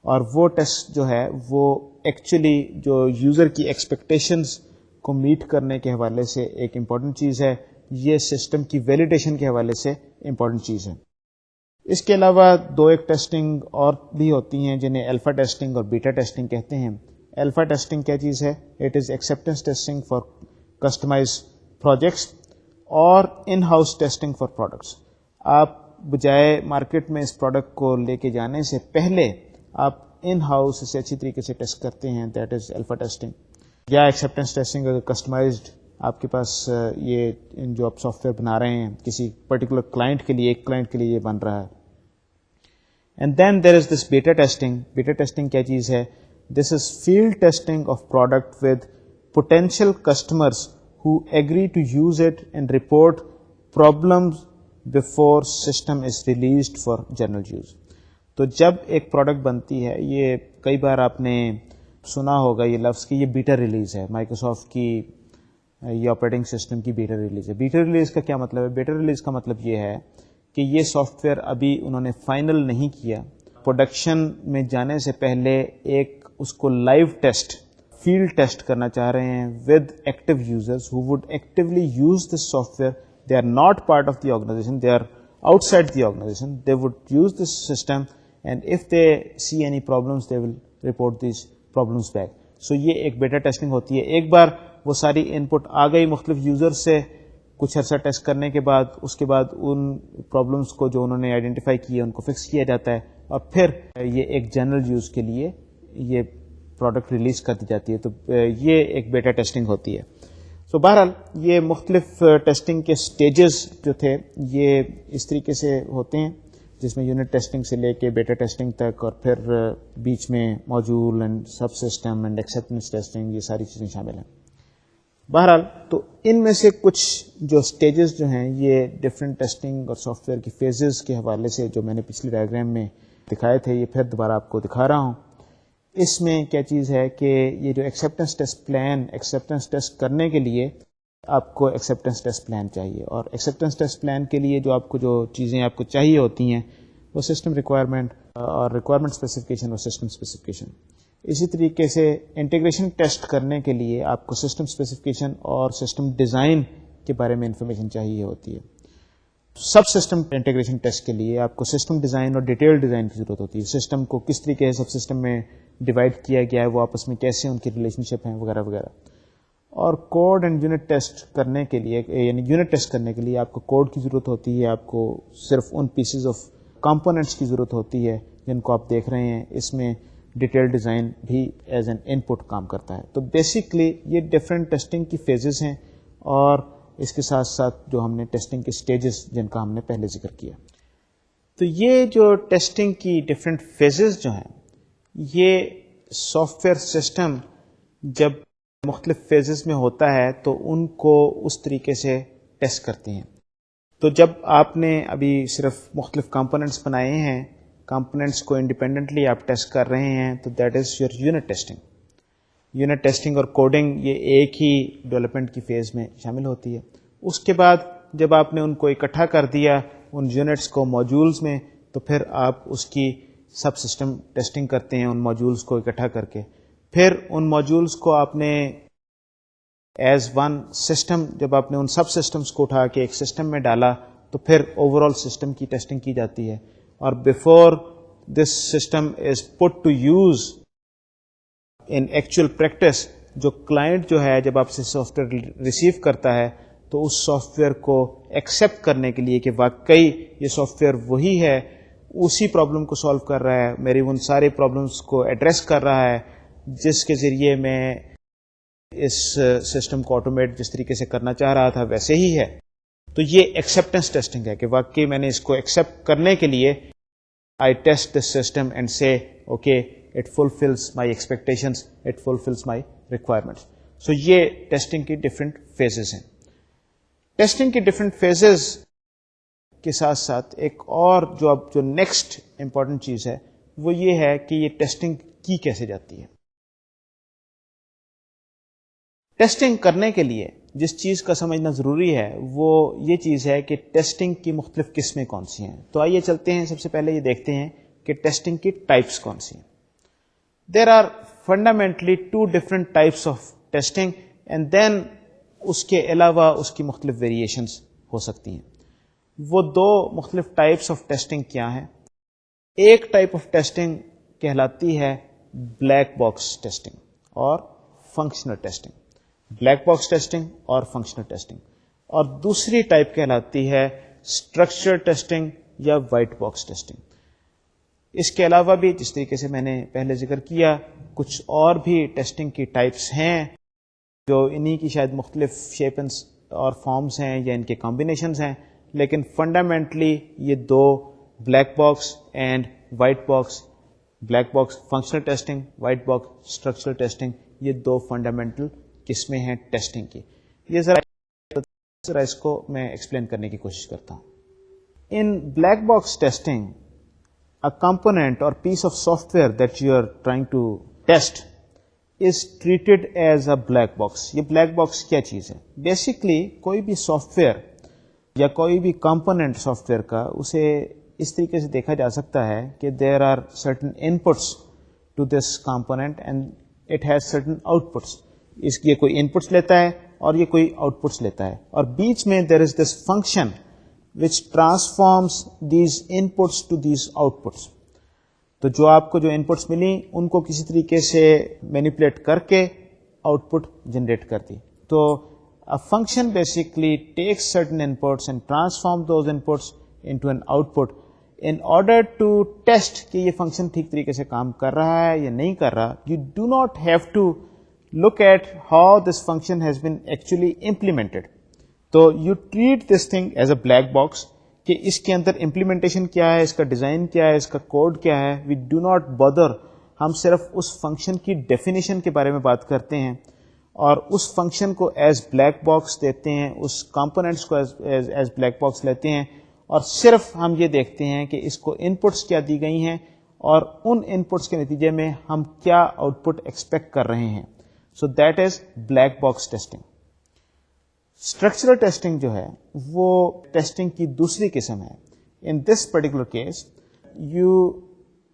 اور وہ ٹیسٹ جو ہے وہ ایکچولی جو یوزر کی ایکسپیکٹیشنز کو میٹ کرنے کے حوالے سے ایک امپورٹنٹ چیز ہے. یہ سسٹم کی ویلیڈیشن کے حوالے سے امپورٹنٹ چیز ہے. اس کے علاوہ دو ایک ٹیسٹنگ اور بھی ہوتی ہیں جنہیں الفا ٹیسٹنگ اور بیٹا ٹیسٹنگ کہتے ہیں. الفا ٹیسٹنگ کیا چیز ہے؟ It is acceptance testing for customize projects اور in house testing for products. آپ بجائے مارکیٹ میں اس پروڈکٹ کو لے کے جانے سے پہلے آپ ان ہاؤس اسے اچھی طریقے سے ٹیسٹ کرتے ہیں، دیٹ از الفا ٹیسٹنگ. یا ایکسیپٹنس ٹیسٹنگ اگر کسٹمائزڈ آپ کے پاس یہ جو آپ سافٹ ویئر بنا رہے ہیں کسی پرٹیکولر کلائنٹ کے لیے، ایک کلائنٹ کے لیے یہ بن رہا ہے. And then there is this beta testing. Beta testing کیا چیز ہے؟ This is field testing of product with potential customers who agree to use it and report problems before system is released for general use. تو جب ایک پروڈکٹ بنتی ہے، یہ کئی بار آپ نے سنا ہوگا یہ لفظ کہ یہ بیٹا ریلیز ہے، مائکروسافٹ کی یہ آپریٹنگ سسٹم کی بیٹا ریلیز ہے. بیٹا ریلیز کا کیا مطلب ہے؟ بیٹا ریلیز کا مطلب یہ ہے کہ یہ سافٹ ویئر ابھی انہوں نے فائنل نہیں کیا، پروڈکشن میں جانے سے پہلے ایک اس کو لائیو ٹیسٹ، فیلڈ ٹیسٹ کرنا چاہ رہے ہیں with active users who would actively use this software. They are not part of the organization, they are outside the organization. They would use this system and if they see any problems they will report these problems back. So یہ ایک بیٹا ٹیسٹنگ ہوتی ہے. ایک بار وہ ساری ان پٹ آ گئی مختلف یوزر سے کچھ عرصہ ٹیسٹ کرنے کے بعد, اس کے بعد ان پرابلمس کو جو انہوں نے آئیڈینٹیفائی کیے ان کو فکس کیا جاتا ہے, اور پھر یہ ایک جنرل یوز کے لیے یہ پروڈکٹ ریلیز کر دی جاتی ہے. تو یہ ایک بیٹا ٹیسٹنگ ہوتی ہے. سو بہرحال یہ مختلف ٹیسٹنگ کے سٹیجز جو تھے یہ اس طریقے سے ہوتے ہیں, جس میں یونٹ ٹیسٹنگ سے لے کے بیٹا ٹیسٹنگ تک, اور پھر بیچ میں موجول and sub system and acceptance testing, یہ ساری چیزیں شامل ہیں. بہرحال تو ان میں سے کچھ جو سٹیجز جو ہیں یہ ڈفرینٹ ٹیسٹنگ اور سافٹ ویئر کی فیزز کے حوالے سے جو میں نے پچھلی ڈائیگرام میں دکھائے تھے یہ پھر دوبارہ آپ کو دکھا رہا ہوں. اس میں کیا چیز ہے کہ یہ جو acceptance test plan, acceptance test کرنے کے لیے آپ کو ایکسیپٹنس ٹیسٹ پلان چاہیے, اور ایکسیپٹنس ٹیسٹ پلان کے لیے جو آپ کو جو چیزیں آپ کو چاہیے ہوتی ہیں وہ سسٹم ریکوائرمنٹ اور ریکوائرمنٹ اسپیسیفکیشن اور سسٹم اسپیسیفکیشن. اسی طریقے سے انٹیگریشن ٹیسٹ کرنے کے لیے آپ کو سسٹم اسپیسیفکیشن اور سسٹم ڈیزائن کے بارے میں انفارمیشن چاہیے ہوتی ہے. سب سسٹم انٹیگریشن ٹیسٹ کے لیے آپ کو سسٹم ڈیزائن اور ڈیٹیل ڈیزائن کی ضرورت ہوتی ہے. سسٹم کو کس طریقے سے سب سسٹم میں ڈیوائڈ کیا گیا ہے, وہ آپس میں کیسے ان کی ریلیشن شپ ہیں وغیرہ وغیرہ. اور کوڈ اینڈ یونٹ ٹیسٹ کرنے کے لیے, یعنی یونٹ ٹیسٹ کرنے کے لیے آپ کو کوڈ کی ضرورت ہوتی ہے, آپ کو صرف ان پیسز آف کمپوننٹس کی ضرورت ہوتی ہے جن کو آپ دیکھ رہے ہیں. اس میں ڈیٹیل ڈیزائن بھی ایز این ان پٹ کام کرتا ہے. تو بیسکلی یہ ڈفرینٹ ٹیسٹنگ کی فیزز ہیں, اور اس کے ساتھ ساتھ جو ہم نے ٹیسٹنگ کے سٹیجز جن کا ہم نے پہلے ذکر کیا. تو یہ جو ٹیسٹنگ کی ڈفرینٹ فیزز جو ہیں یہ سافٹ ویئر سسٹم جب مختلف فیزز میں ہوتا ہے تو ان کو اس طریقے سے ٹیسٹ کرتے ہیں. تو جب آپ نے ابھی صرف مختلف کمپوننٹس بنائے ہیں, کمپوننٹس کو انڈیپینڈنٹلی آپ ٹیسٹ کر رہے ہیں, تو that is your unit testing. Unit testing اور کوڈنگ یہ ایک ہی ڈیولپمنٹ کی فیز میں شامل ہوتی ہے. اس کے بعد جب آپ نے ان کو اکٹھا کر دیا ان یونٹس کو موجولز میں, تو پھر آپ اس کی سب سسٹم ٹیسٹنگ کرتے ہیں ان موجولز کو اکٹھا کر کے. پھر ان موجولز کو آپ نے ایز ون سسٹم, جب آپ نے ان سب سسٹمز کو اٹھا کے ایک سسٹم میں ڈالا تو پھر اوور آل سسٹم کی ٹیسٹنگ کی جاتی ہے. اور before this system is put to use in actual practice, جو کلائنٹ جو ہے جب آپ سے سافٹ ویئر ریسیو کرتا ہے تو اس سافٹ ویئر کو ایکسیپٹ کرنے کے لیے کہ واقعی یہ سافٹ ویئر وہی ہے, اسی پرابلم کو سالو کر رہا ہے, میری ان سارے پرابلمس کو ایڈریس کر رہا ہے جس کے ذریعے میں اس سسٹم کو آٹومیٹ جس طریقے سے کرنا چاہ رہا تھا ویسے ہی ہے. تو یہ ایکسیپٹنس ٹیسٹنگ ہے کہ واقعی میں نے اس کو ایکسیپٹ کرنے کے لیے I test this system and say okay it fulfils my expectations, it fulfils my requirements. So یہ ٹیسٹنگ کی ڈفرینٹ فیزز ہیں. ٹیسٹنگ کی ڈفرینٹ فیزز کے ساتھ ساتھ ایک اور جو نیکسٹ امپورٹنٹ چیز ہے وہ یہ ہے کہ یہ ٹیسٹنگ کی کیسے جاتی ہے. ٹیسٹنگ کرنے کے لیے جس چیز کا سمجھنا ضروری ہے وہ یہ چیز ہے کہ ٹیسٹنگ کی مختلف قسمیں کون سی ہیں. تو آئیے چلتے ہیں, سب سے پہلے یہ دیکھتے ہیں کہ ٹیسٹنگ کی ٹائپس کون سی ہیں. There are fundamentally 2 different types of testing, and then اس کے علاوہ اس کی مختلف ویریشنز ہو سکتی ہیں. وہ 2 مختلف ٹائپس آف ٹیسٹنگ کیا ہیں؟ ایک ٹائپ آف ٹیسٹنگ کہلاتی ہے بلیک باکس ٹیسٹنگ اور functional testing. Black box testing اور فنکشنل ٹیسٹنگ. اور دوسری ٹائپ کہلاتی ہے اسٹرکچر ٹیسٹنگ یا وائٹ باکس ٹیسٹنگ. اس کے علاوہ بھی جس طریقے سے میں نے پہلے ذکر کیا کچھ اور بھی ٹیسٹنگ کی ٹائپس ہیں جو انہی کی شاید مختلف شیپنس اور فارمز ہیں یا ان کے کمبینیشنز ہیں, لیکن فنڈامنٹلی یہ 2 black box and white box, black box functional testing, white box structural testing, یہ 2 فنڈامنٹل قسمیں ہیں ٹیسٹنگ کی. یہ ذرا اس کو میں ایکسپلین کرنے کی کوشش کرتا ہوں. In black box testing a component or piece of software that you are trying to test is treated as a black box. یہ black box کیا چیز ہے؟ بیسکلی کوئی بھی سافٹ ویئر یا کوئی بھی کمپوننٹ سافٹ ویئر کا اسے اس طریقے سے دیکھا جا سکتا ہے کہ there are certain inputs to this component and it has certain outputs. اس کی کوئی انپٹس لیتا ہے اور یہ کوئی آؤٹ پٹس لیتا ہے, اور بیچ میں there is this function which transforms these inputs to these outputs. تو جو آپ کو جو انپٹس ملی ان کو کسی طریقے سے مینیپولیٹ کر کے آؤٹ پٹ جنریٹ کر دی. تو a function basically takes certain inputs and transform those inputs into an output in order to test کہ یہ فنکشن ٹھیک طریقے سے کام کر رہا ہے یا نہیں کر رہا. You do not have to look at how this function has been actually implemented. تو you treat this thing as a black box کہ اس کے اندر امپلیمنٹیشن کیا ہے, اس کا ڈیزائن کیا ہے, اس کا کوڈ کیا ہے. We do not bother. ہم صرف اس فنکشن کی ڈیفینیشن کے بارے میں بات کرتے ہیں اور اس فنکشن کو ایز بلیک باکس دیتے ہیں, اس کمپوننٹس کو ایز بلیک باکس لیتے ہیں اور صرف ہم یہ دیکھتے ہیں کہ اس کو ان پٹس کیا دی گئی ہیں اور ان ان پٹس کے نتیجے میں ہم کیا آؤٹ پٹ ایکسپیکٹ کر رہے ہیں. So that is black box testing. Structural testing جو ہے وہ ٹیسٹنگ کی دوسری قسم ہے. In this particular case you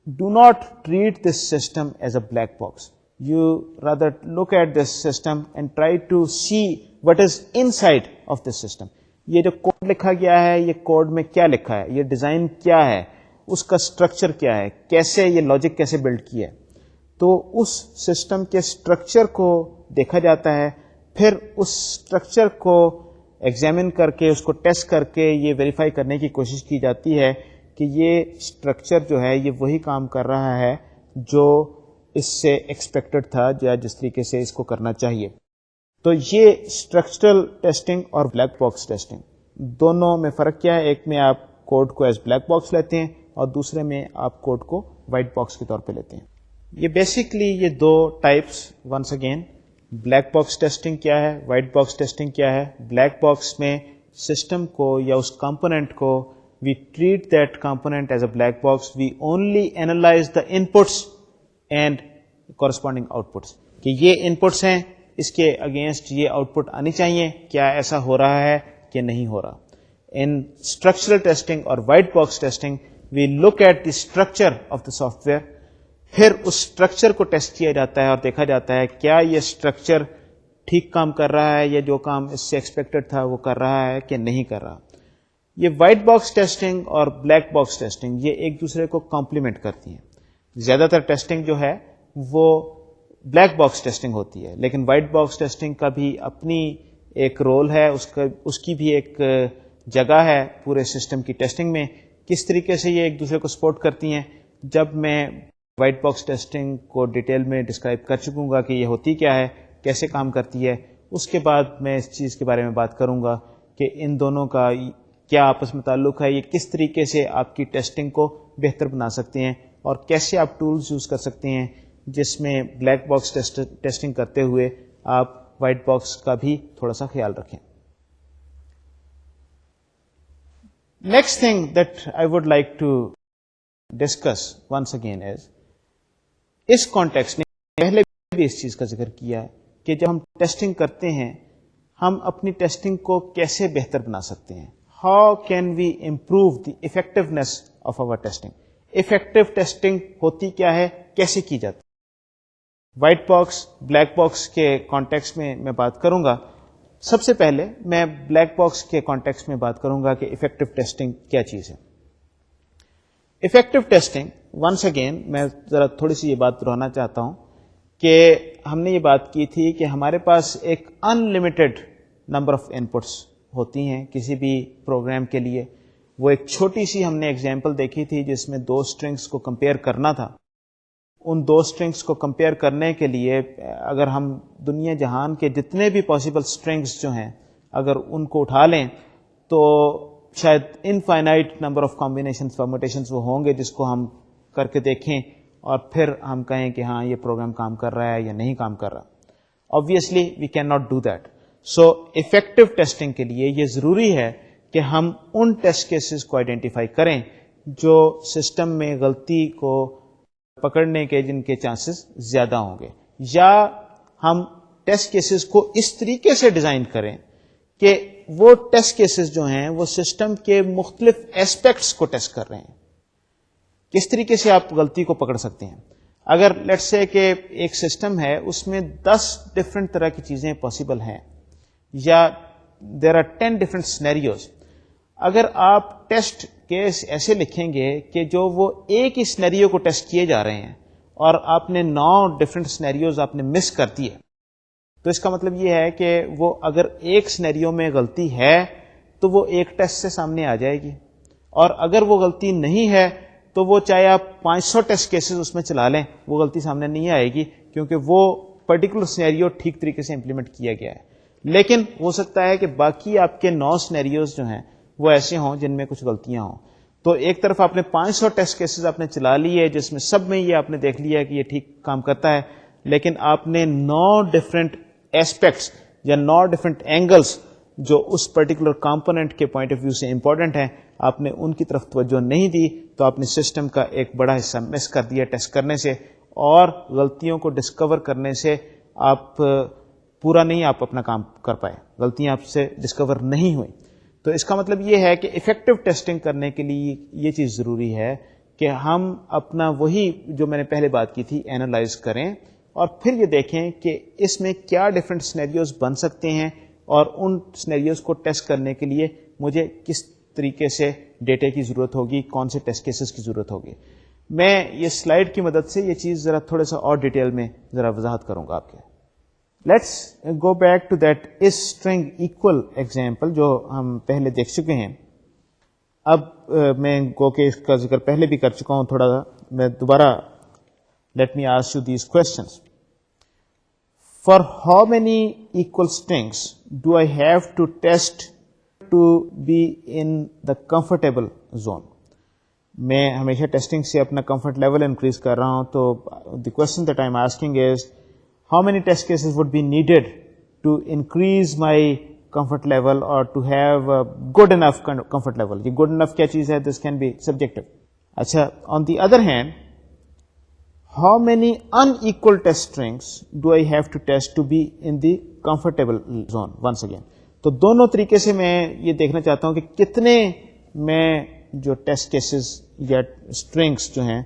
do not treat this system as a black box. You rather look at this system and try to see what is inside of this system. یہ جو کوڈ لکھا گیا ہے, یہ کوڈ میں کیا لکھا ہے, یہ ڈیزائن کیا ہے, اس کا اسٹرکچر کیا ہے, کیسے یہ لاجک کیسے بلڈ کیا ہے. تو اس سسٹم کے اسٹرکچر کو دیکھا جاتا ہے, پھر اس اسٹرکچر کو ایگزامن کر کے, اس کو ٹیسٹ کر کے یہ ویریفائی کرنے کی کوشش کی جاتی ہے کہ یہ اسٹرکچر جو ہے یہ وہی کام کر رہا ہے جو اس سے ایکسپیکٹڈ تھا یا جس طریقے سے اس کو کرنا چاہیے. تو یہ اسٹرکچرل ٹیسٹنگ اور بلیک باکس ٹیسٹنگ دونوں میں فرق کیا ہے؟ ایک میں آپ کوڈ کو ایز بلیک باکس لیتے ہیں اور دوسرے میں آپ کوڈ کو وائٹ باکس کے طور پہ لیتے ہیں. یہ بیسکلی یہ دو types. Once again, black box testing کیا ہے, وائٹ باکس ٹیسٹنگ کیا ہے. بلیک باکس میں سسٹم کو یا اس کمپوننٹ کو we treat that component as a black box. We only analyze the inputs and corresponding outputs کہ یہ ان پٹس ہیں, اس کے اگینسٹ یہ آؤٹ پٹ آنی چاہیے, کیا ایسا ہو رہا ہے کہ نہیں ہو رہا. ان اسٹرکچرل ٹیسٹنگ اور white box testing we look at the structure of the software, پھر اس اسٹرکچر کو ٹیسٹ کیا جاتا ہے اور دیکھا جاتا ہے کیا یہ اسٹرکچر ٹھیک کام کر رہا ہے یا جو کام اس سے ایکسپیکٹڈ تھا وہ کر رہا ہے کہ نہیں کر رہا. یہ وائٹ باکس ٹیسٹنگ اور بلیک باکس ٹیسٹنگ یہ ایک دوسرے کو کمپلیمنٹ کرتی ہیں. زیادہ تر ٹیسٹنگ جو ہے وہ بلیک باکس ٹیسٹنگ ہوتی ہے, لیکن وائٹ باکس ٹیسٹنگ کا بھی اپنی ایک رول ہے, اس کی بھی ایک جگہ ہے پورے سسٹم کی ٹیسٹنگ میں. کس طریقے سے یہ ایک دوسرے کو سپورٹ کرتی ہیں, جب میں وائٹ باکس ٹیسٹنگ کو ڈیٹیل میں ڈسکرائب کر چکوں گا کہ یہ ہوتی کیا ہے, کیسے کام کرتی ہے, اس کے بعد میں اس چیز کے بارے میں بات کروں گا کہ ان دونوں کا کیا آپس میں تعلق ہے, یہ کس طریقے سے آپ کی ٹیسٹنگ کو بہتر بنا سکتے ہیں اور کیسے آپ ٹولز یوز کر سکتے ہیں جس میں بلیک باکس ٹیسٹنگ کرتے ہوئے آپ وائٹ باکس کا بھی تھوڑا سا خیال رکھیں. Next thing that I would like to discuss once again is, اس کانٹیکسٹ میں پہلے بھی اس چیز کا ذکر کیا ہے کہ جب ہم ٹیسٹنگ کرتے ہیں ہم اپنی ٹیسٹنگ کو کیسے بہتر بنا سکتے ہیں. How can we improve the effectiveness of our testing. Effective testing ہوتی کیا ہے, کیسے کی جاتی. وائٹ باکس بلیک باکس کے کانٹیکسٹ میں بات کروں گا. سب سے پہلے میں بلیک باکس کے کانٹیکسٹ میں بات کروں گا کہ افیکٹو ٹیسٹنگ کیا چیز ہے. افیکٹو ٹیسٹنگ ونس اگین میں ذرا تھوڑی سی یہ بات دہرانا چاہتا ہوں کہ ہم نے یہ بات کی تھی کہ ہمارے پاس ایک ان لمیٹڈ نمبر آف ان پٹس ہوتی ہیں کسی بھی پروگرام کے لیے. وہ ایک چھوٹی سی ہم نے ایگزامپل دیکھی تھی جس میں دو اسٹرنگس کو کمپیئر کرنا تھا. ان دو اسٹرنگس کو کمپیئر کرنے کے لیے اگر ہم دنیا جہان کے جتنے بھی پاسبل اسٹرنگس جو ہیں اگر ان کو اٹھا لیں تو شاید infinite number of combinations permutations وہ ہوں گے جس کو ہم کر کے دیکھیں اور پھر ہم کہیں کہ ہاں یہ پروگرام کام کر رہا ہے یا نہیں کام کر رہا. Obviously we can not do that. So effective testing کے لیے یہ ضروری ہے کہ ہم ان ٹیسٹ کیسز کو آئیڈینٹیفائی کریں جو سسٹم میں غلطی کو پکڑنے کے جن کے چانسز زیادہ ہوں گے, یا ہم ٹیسٹ کیسز کو اس طریقے سے ڈیزائن کریں کہ وہ ٹیسٹ کیسز جو ہیں وہ سسٹم کے مختلف ایسپیکٹس کو ٹیسٹ کر رہے ہیں. کس طریقے سے آپ غلطی کو پکڑ سکتے ہیں. اگر لیٹس سے کہ ایک سسٹم ہے اس میں 10 ڈفرینٹ طرح کی چیزیں پاسبل ہیں یا دیر آر 10 ڈفرینٹ سینیریوز. اگر آپ ٹیسٹ کیس ایسے لکھیں گے کہ جو وہ ایک ہی سینیریو کو ٹیسٹ کیے جا رہے ہیں اور آپ نے 9 ڈفرینٹ سینیریوز آپ نے مس کر دیے، تو اس کا مطلب یہ ہے کہ وہ اگر ایک سینیریو میں غلطی ہے تو وہ ایک ٹیسٹ سے سامنے آ جائے گی، اور اگر وہ غلطی نہیں ہے تو وہ چاہے آپ 500 ٹیسٹ کیسز اس میں چلا لیں وہ غلطی سامنے نہیں آئے گی، کیونکہ وہ پرٹیکولر سینیریو ٹھیک طریقے سے امپلیمنٹ کیا گیا ہے. لیکن ہو سکتا ہے کہ باقی آپ کے 9 سینیریوز جو ہیں وہ ایسے ہوں جن میں کچھ غلطیاں ہوں. تو ایک طرف آپ نے 500 ٹیسٹ کیسز آپ نے چلا لیے جس میں سب میں یہ آپ نے دیکھ لیا کہ یہ ٹھیک کام کرتا ہے، لیکن آپ نے 9 ڈفرینٹ ایسپیکٹس یا 9 ڈفرینٹ اینگلس جو اس پرٹیکولر کمپوننٹ کے پوائنٹ آف ویو سے امپورٹنٹ ہیں آپ نے ان کی طرف توجہ نہیں دی، تو آپ نے سسٹم کا ایک بڑا حصہ مس کر دیا ٹیسٹ کرنے سے، اور غلطیوں کو ڈسکور کرنے سے آپ پورا نہیں آپ اپنا کام کر پائے، غلطیاں آپ سے ڈسکور نہیں ہوئی. تو اس کا مطلب یہ ہے کہ افیکٹو ٹیسٹنگ کرنے کے لیے یہ چیز ضروری ہے کہ ہم اپنا وہی جو میں نے پہلے بات کی تھی اینالائز کریں، اور پھر یہ دیکھیں کہ اس میں کیا ڈفرینٹ سینیریوز بن سکتے ہیں، اور ان سینیریوز کو ٹیسٹ کرنے کے لیے مجھے کس طریقے سے ڈیٹا کی ضرورت ہوگی، کون سے ٹیسٹ کیسز کی ضرورت ہوگی. میں یہ سلائیڈ کی مدد سے یہ چیز ذرا تھوڑا سا اور ڈیٹیل میں ذرا وضاحت کروں گا آپ کے. Let's go back to that is string equal example جو ہم پہلے دیکھ چکے ہیں. اب میں گو کہ اس کا ذکر پہلے بھی کر چکا ہوں تھوڑا سا، میں دوبارہ let me ask you these questions. For how many equal strings do I have to test to be in the comfortable zone? میں ہمیشہ ٹیسٹنگ سے اپنا کمفرٹ لیول انکریز کر رہا ہوں، تو the question that I'm asking is how many test cases would be needed to increase my comfort level or to have a good enough comfort level. یہ good enough کیا چیز ہے؟ This can be subjective. اچھا، on the other hand, how many unequal test strings do I have to test to be in the comfortable zone? Once again, تو دونوں طریقے سے میں یہ دیکھنا چاہتا ہوں کہ کتنے میں جو ٹیسٹ کیسز یا اسٹرنگس جو ہیں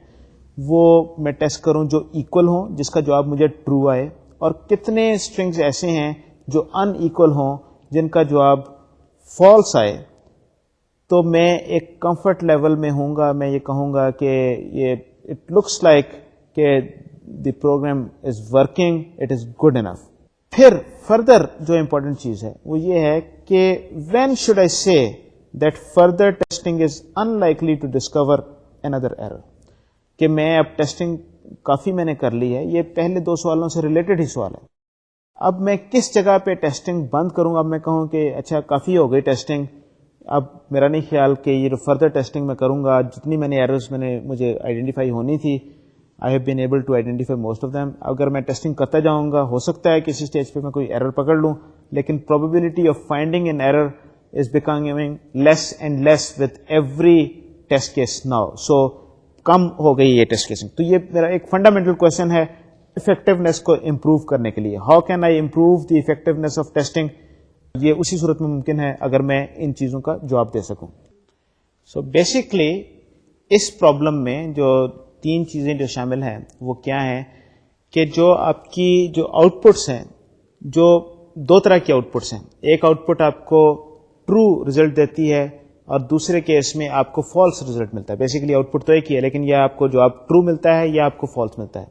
وہ میں ٹیسٹ کروں جو ایکول ہوں، جس کا جواب مجھے ٹرو آئے، اور کتنے اسٹرنگس ایسے ہیں جو ان ایکول ہوں جن کا جواب فالس آئے. تو میں ایک کمفرٹ لیول میں ہوں گا، میں یہ کہوں گا کہ یہ اٹ لکس لائک کہ the program is working, it is good enough. پھر فردر جو امپورٹنٹ چیز ہے وہ یہ ہے کہ when should I say that further testing is unlikely to discover another error, کہ میں اب ٹیسٹنگ کافی میں نے کر لی ہے. یہ پہلے 2 سوالوں سے ریلیٹڈ ہی سوال ہے. اب میں کس جگہ پہ ٹیسٹنگ بند کروں گا؟ اب میں کہوں کہ اچھا کافی ہو گئی ٹیسٹنگ، اب میرا نہیں خیال کہ یہ جو فردر ٹیسٹنگ میں کروں گا، جتنی میں نے ایررز میں نے مجھے آئیڈینٹیفائی ہونی تھی I have been able to identify most of them. اگر میں ٹیسٹنگ کرتا جاؤں گا ہو سکتا ہے کسی اسٹیج پہ میں کوئی ایرر پکڑ لوں، لیکن probability of finding an error is becoming less and less with every test case now. So کم ہو گئی یہ ٹیسٹ کیسنگ. تو یہ میرا ایک فنڈامنٹل کوشچن ہے افیکٹونیس کو امپروو کرنے کے لیے. How can I improve the effectiveness of testing? یہ اسی صورت میں ممکن ہے اگر میں ان چیزوں کا جواب دے سکوں. سو بیسکلی اس پرابلم میں جو 3 چیزیں جو شامل ہیں وہ کیا ہیں کہ جو آپ کی جو آؤٹ پٹس ہیں، جو 2 طرح کی آؤٹ پٹس ہیں. ایک آؤٹ پٹ آپ کو ٹرو ریزلٹ دیتی ہے اور دوسرے کیس میں آپ کو فالس ریزلٹ ملتا ہے. بیسیکلی آؤٹ پٹ تو ایک ہی ہے، لیکن یا آپ کو جواب ٹرو ملتا ہے یا آپ کو فالس ملتا ہے.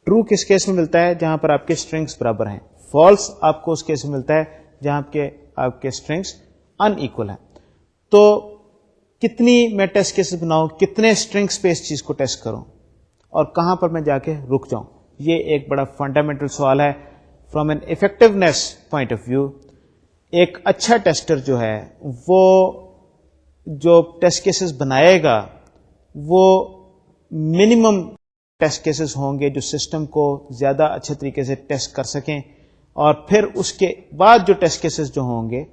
ٹرو کس کیس میں ملتا ہے؟ جہاں پر آپ کے اسٹرنگس برابر ہیں. فالس آپ کو اس کیس میں ملتا ہے جہاں آپ کے اسٹرنگس ان ایکول ہیں. تو کتنی میں ٹیسٹ کیسز بناؤں، کتنے اسٹرنگس پہ اس چیز کو ٹیسٹ کروں، اور کہاں پر میں جا کے رک جاؤں؟ یہ ایک بڑا فنڈامنٹل سوال ہے. From an effectiveness point of view ایک اچھا ٹیسٹر جو ہے وہ جو ٹیسٹ کیسز بنائے گا وہ منیمم ٹیسٹ کیسز ہوں گے جو سسٹم کو زیادہ اچھے طریقے سے ٹیسٹ کر سکیں، اور پھر اس کے بعد جو ٹیسٹ کیسز جو ہوں گے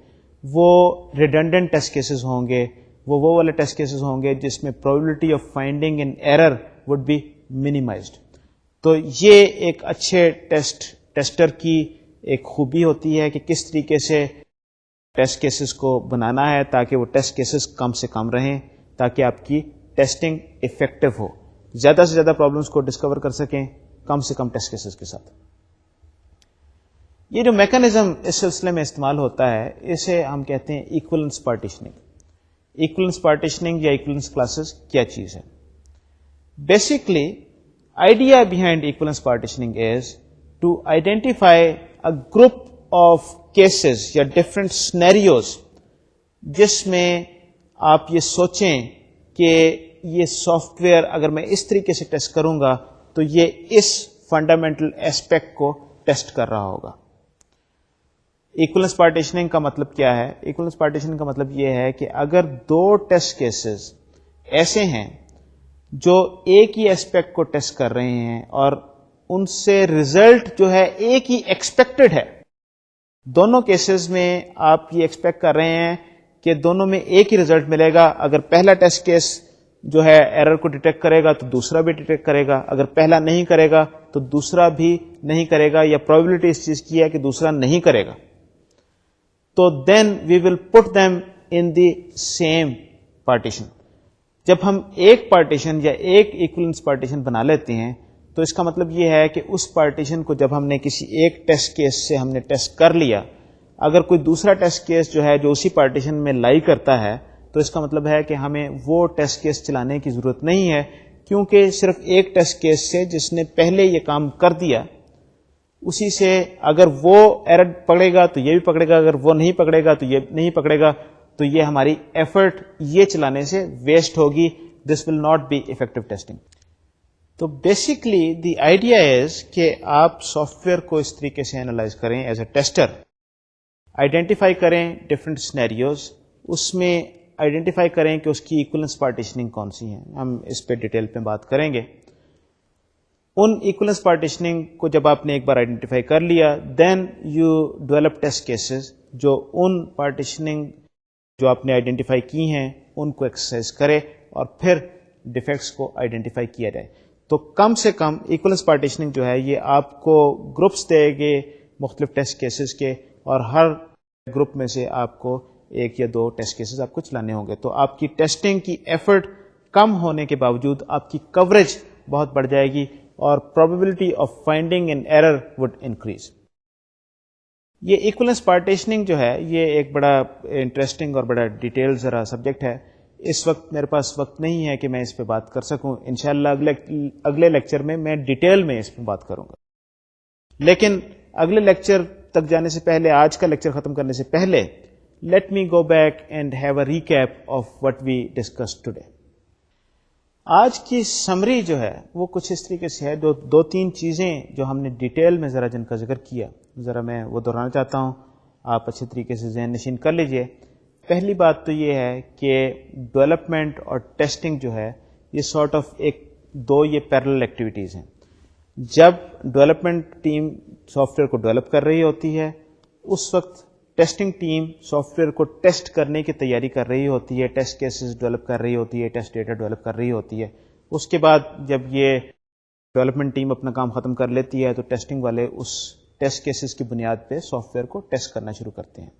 وہ ریڈنڈنٹ ٹیسٹ کیسز ہوں گے. وہ والے ٹیسٹ کیسز ہوں گے جس میں probability of finding an error would be minimized. تو یہ ایک اچھے ٹیسٹر کی ایک خوبی ہوتی ہے کہ کس طریقے سے ٹیسٹ کیسز کو بنانا ہے تاکہ وہ ٹیسٹ کیسز کم سے کم رہیں، تاکہ آپ کی ٹیسٹنگ افیکٹو ہو، زیادہ سے زیادہ پرابلمس کو ڈسکور کر سکیں کم سے کم ٹیسٹ کیسز کے ساتھ. یہ جو میکانزم اس سلسلے میں استعمال ہوتا ہے اسے ہم کہتے ہیں ایکویلنس پارٹیشننگ. ایکولنس پارٹیشننگ یا ایکولنس کلاسز کیا چیز ہے؟ Basically idea behind equivalence partitioning is to identify a group of cases یا ڈفرینٹ سینیریوز جس میں آپ یہ سوچیں کہ یہ سافٹ ویئر اگر میں اس طریقے سے ٹیسٹ کروں گا تو یہ اس فنڈامنٹل ایسپیکٹ کو ٹیسٹ کر رہا ہوگا. ایکولنس پارٹیشننگ کا مطلب کیا ہے؟ ایکولنس پارٹیشننگ کا مطلب یہ ہے کہ اگر دو ٹیسٹ کیسز ایسے ہیں جو ایک ہی ایسپیکٹ کو ٹیسٹ کر رہے ہیں اور ان سے ریزلٹ جو ہے ایک ہی ایکسپیکٹڈ ہے، دونوں کیسز میں آپ یہ ایکسپیکٹ کر رہے ہیں کہ دونوں میں ایک ہی ریزلٹ ملے گا. اگر پہلا ٹیسٹ کیس جو ہے ایرر کو ڈیٹیکٹ کرے گا تو دوسرا بھی ڈیٹیکٹ کرے گا، اگر پہلا نہیں کرے گا تو دوسرا بھی نہیں کرے گا، یا پروبیبلٹی اس چیز کی ہے کہ دوسرا نہیں کرے گا. تو then we will put them in the same partition. جب ہم ایک پارٹیشن یا ایک ایکولنس پارٹیشن بنا لیتے ہیں تو اس کا مطلب یہ ہے کہ اس پارٹیشن کو جب ہم نے کسی ایک ٹیسٹ کیس سے ہم نے ٹیسٹ کر لیا، اگر کوئی دوسرا ٹیسٹ کیس جو ہے جو اسی پارٹیشن میں لائی کرتا ہے تو اس کا مطلب ہے کہ ہمیں وہ ٹیسٹ کیس چلانے کی ضرورت نہیں ہے، کیونکہ صرف ایک ٹیسٹ کیس سے جس نے پہلے یہ کام کر دیا اسی سے اگر وہ ایرر پکڑے گا تو یہ بھی پکڑے گا، اگر وہ نہیں پکڑے گا تو یہ نہیں پکڑے گا، تو یہ ہماری ایفرٹ یہ چلانے سے ویسٹ ہوگی. This will not be effective testing. تو بیسکلی دی آئیڈیا از کہ آپ سافٹ ویئر کو اس طریقے سے اینالائز کریں ایز اے ٹیسٹر، آئیڈینٹیفائی کریں ڈفرینٹ سینیریوز، اس میں آئیڈینٹیفائی کریں کہ اس کی ایکولنس پارٹیشننگ کون سی ہیں. ہم اس پہ ڈیٹیل پہ بات کریں گے. ان ایکولنس پارٹیشننگ کو جب آپ نے ایک بار آئیڈینٹیفائی کر لیا، then you develop test cases جو ان پارٹیشننگ جو آپ نے آئیڈینٹیفائی کی ہیں ان کو ایکسرسائز کرے اور پھر ڈیفیکٹس کو آئیڈینٹیفائی کیا جائے. تو کم سے کم ایکولنس پارٹیشننگ جو ہے یہ آپ کو گروپس دے گے مختلف ٹیسٹ کیسز کے، اور ہر گروپ میں سے آپ کو ایک یا دو ٹیسٹ کیسز آپ کو چلانے ہوں گے. تو آپ کی ٹیسٹنگ کی ایفرٹ کم ہونے کے باوجود آپ کی کوریج بہت بڑھ جائے گی اور probability of finding an error would increase. یہ ایکولنس پارٹیشننگ جو ہے یہ ایک بڑا انٹرسٹنگ اور بڑا ڈیٹیل ذرا سبجیکٹ ہے. اس وقت میرے پاس وقت نہیں ہے کہ میں اس پہ بات کر سکوں. انشاءاللہ اگلے لیکچر میں میں ڈیٹیل میں اس پہ بات کروں گا. لیکن اگلے لیکچر تک جانے سے پہلے، آج کا لیکچر ختم کرنے سے پہلے، let me go back and have a recap of what we discuss today. آج کی سمری جو ہے وہ کچھ اس طریقے سے ہے. دو تین چیزیں جو ہم نے ڈیٹیل میں ذرا جن کا ذکر کیا، ذرا میں وہ دہرانا چاہتا ہوں، آپ اچھے طریقے سے ذہن نشین کر لیجئے. پہلی بات تو یہ ہے کہ ڈیولپمنٹ اور ٹیسٹنگ جو ہے یہ سارٹ آف دو یہ پیرلل ایکٹیویٹیز ہیں. جب ڈیولپمنٹ ٹیم سافٹ ویئر کو ڈیولپ کر رہی ہوتی ہے اس وقت ٹیسٹنگ ٹیم سافٹ ویئر کو ٹیسٹ کرنے کی تیاری کر رہی ہوتی ہے، ٹیسٹ کیسز ڈیولپ کر رہی ہوتی ہے، ٹیسٹ ڈیٹا ڈیولپ کر رہی ہوتی ہے. اس کے بعد جب یہ ڈیولپمنٹ ٹیم اپنا کام ختم کر لیتی ہے تو ٹیسٹنگ والے اس ٹیسٹ کیسز کی بنیاد پہ سافٹ ویئر کو ٹیسٹ کرنا شروع کرتے ہیں.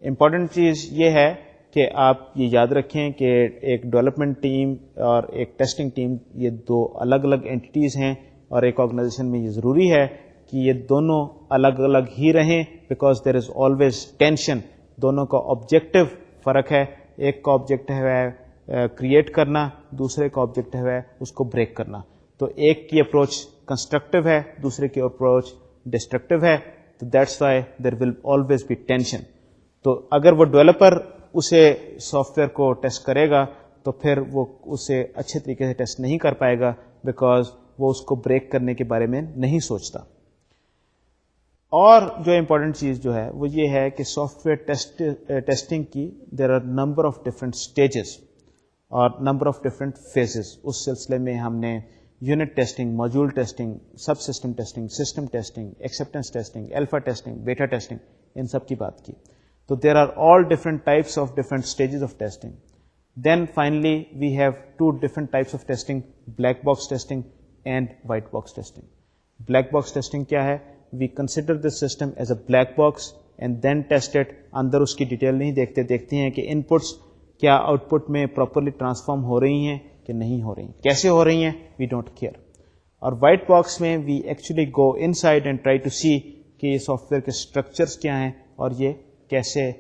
امپورٹنٹ چیز یہ ہے کہ آپ یہ یاد رکھیں کہ ایک ڈیولپمنٹ ٹیم اور ایک ٹیسٹنگ ٹیم یہ دو الگ الگ اینٹیز ہیں، اور ایک آرگنائزیشن میں یہ ضروری ہے کہ یہ دونوں الگ الگ ہی رہیں، because there is always tension. دونوں کا آبجیکٹو فرق ہے. ایک کا آبجیکٹو ہے کریٹ کرنا، دوسرے کا آبجیکٹو ہے اس کو بریک کرنا. تو ایک کی اپروچ کنسٹرکٹیو ہے، دوسرے کی اپروچ ڈسٹرکٹیو ہے. تو that's why there will always be tension. تو اگر وہ ڈیولپر اسے سافٹ ویئر کو ٹیسٹ کرے گا تو پھر وہ اسے اچھے طریقے سے ٹیسٹ نہیں کر پائے گا، بیکاز وہ اس کو بریک کرنے کے بارے میں نہیں سوچتا. اور جو امپورٹنٹ چیز جو ہے وہ یہ ہے کہ سافٹ ویئر ٹیسٹنگ کی there are number of different stages اور نمبر آف ڈفرینٹ فیزز. اس سلسلے میں ہم نے unit testing, module testing, subsystem testing, system testing, acceptance testing, alpha testing, beta testing, ان سب کی بات کی. تو there are all different types of different stages of testing. Then finally we have two different types of testing, black box testing and white box testing. Black box testing کیا ہے؟ We consider this system as a black box and then test it. اندر اس کی ڈیٹیل نہیں دیکھتے ہیں کہ ان پٹس کیا آؤٹ پٹ میں پراپرلی ٹرانسفارم ہو رہی ہیں کہ نہیں ہو رہی ہیں، کیسے ہو رہی ہیں، وی ڈونٹ کیئر. اور وائٹ باکس میں we actually go inside and try to see کہ یہ سافٹ ویئر کے اسٹرکچرس کیا ہیں اور یہ کیسے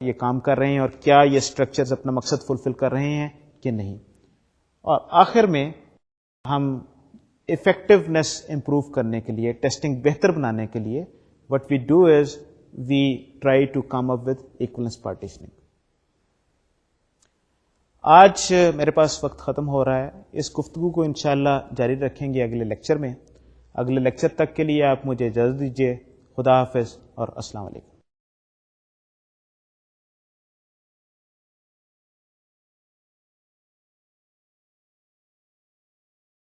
یہ کام کر رہے ہیں اور کیا یہ اسٹرکچرز اپنا مقصد فلفل کر رہے ہیں کہ نہیں. اور آخر میں ہم افیکٹونیس امپروو کرنے کے لیے، ٹیسٹنگ بہتر بنانے کے لیے what we do is we try to come up with equivalence partitioning. آج میرے پاس وقت ختم ہو رہا ہے. اس گفتگو کو انشاءاللہ جاری رکھیں گے اگلے لیکچر میں. اگلے لیکچر تک کے لیے آپ مجھے اجازت دیجیے. خدا حافظ اور السلام علیکم.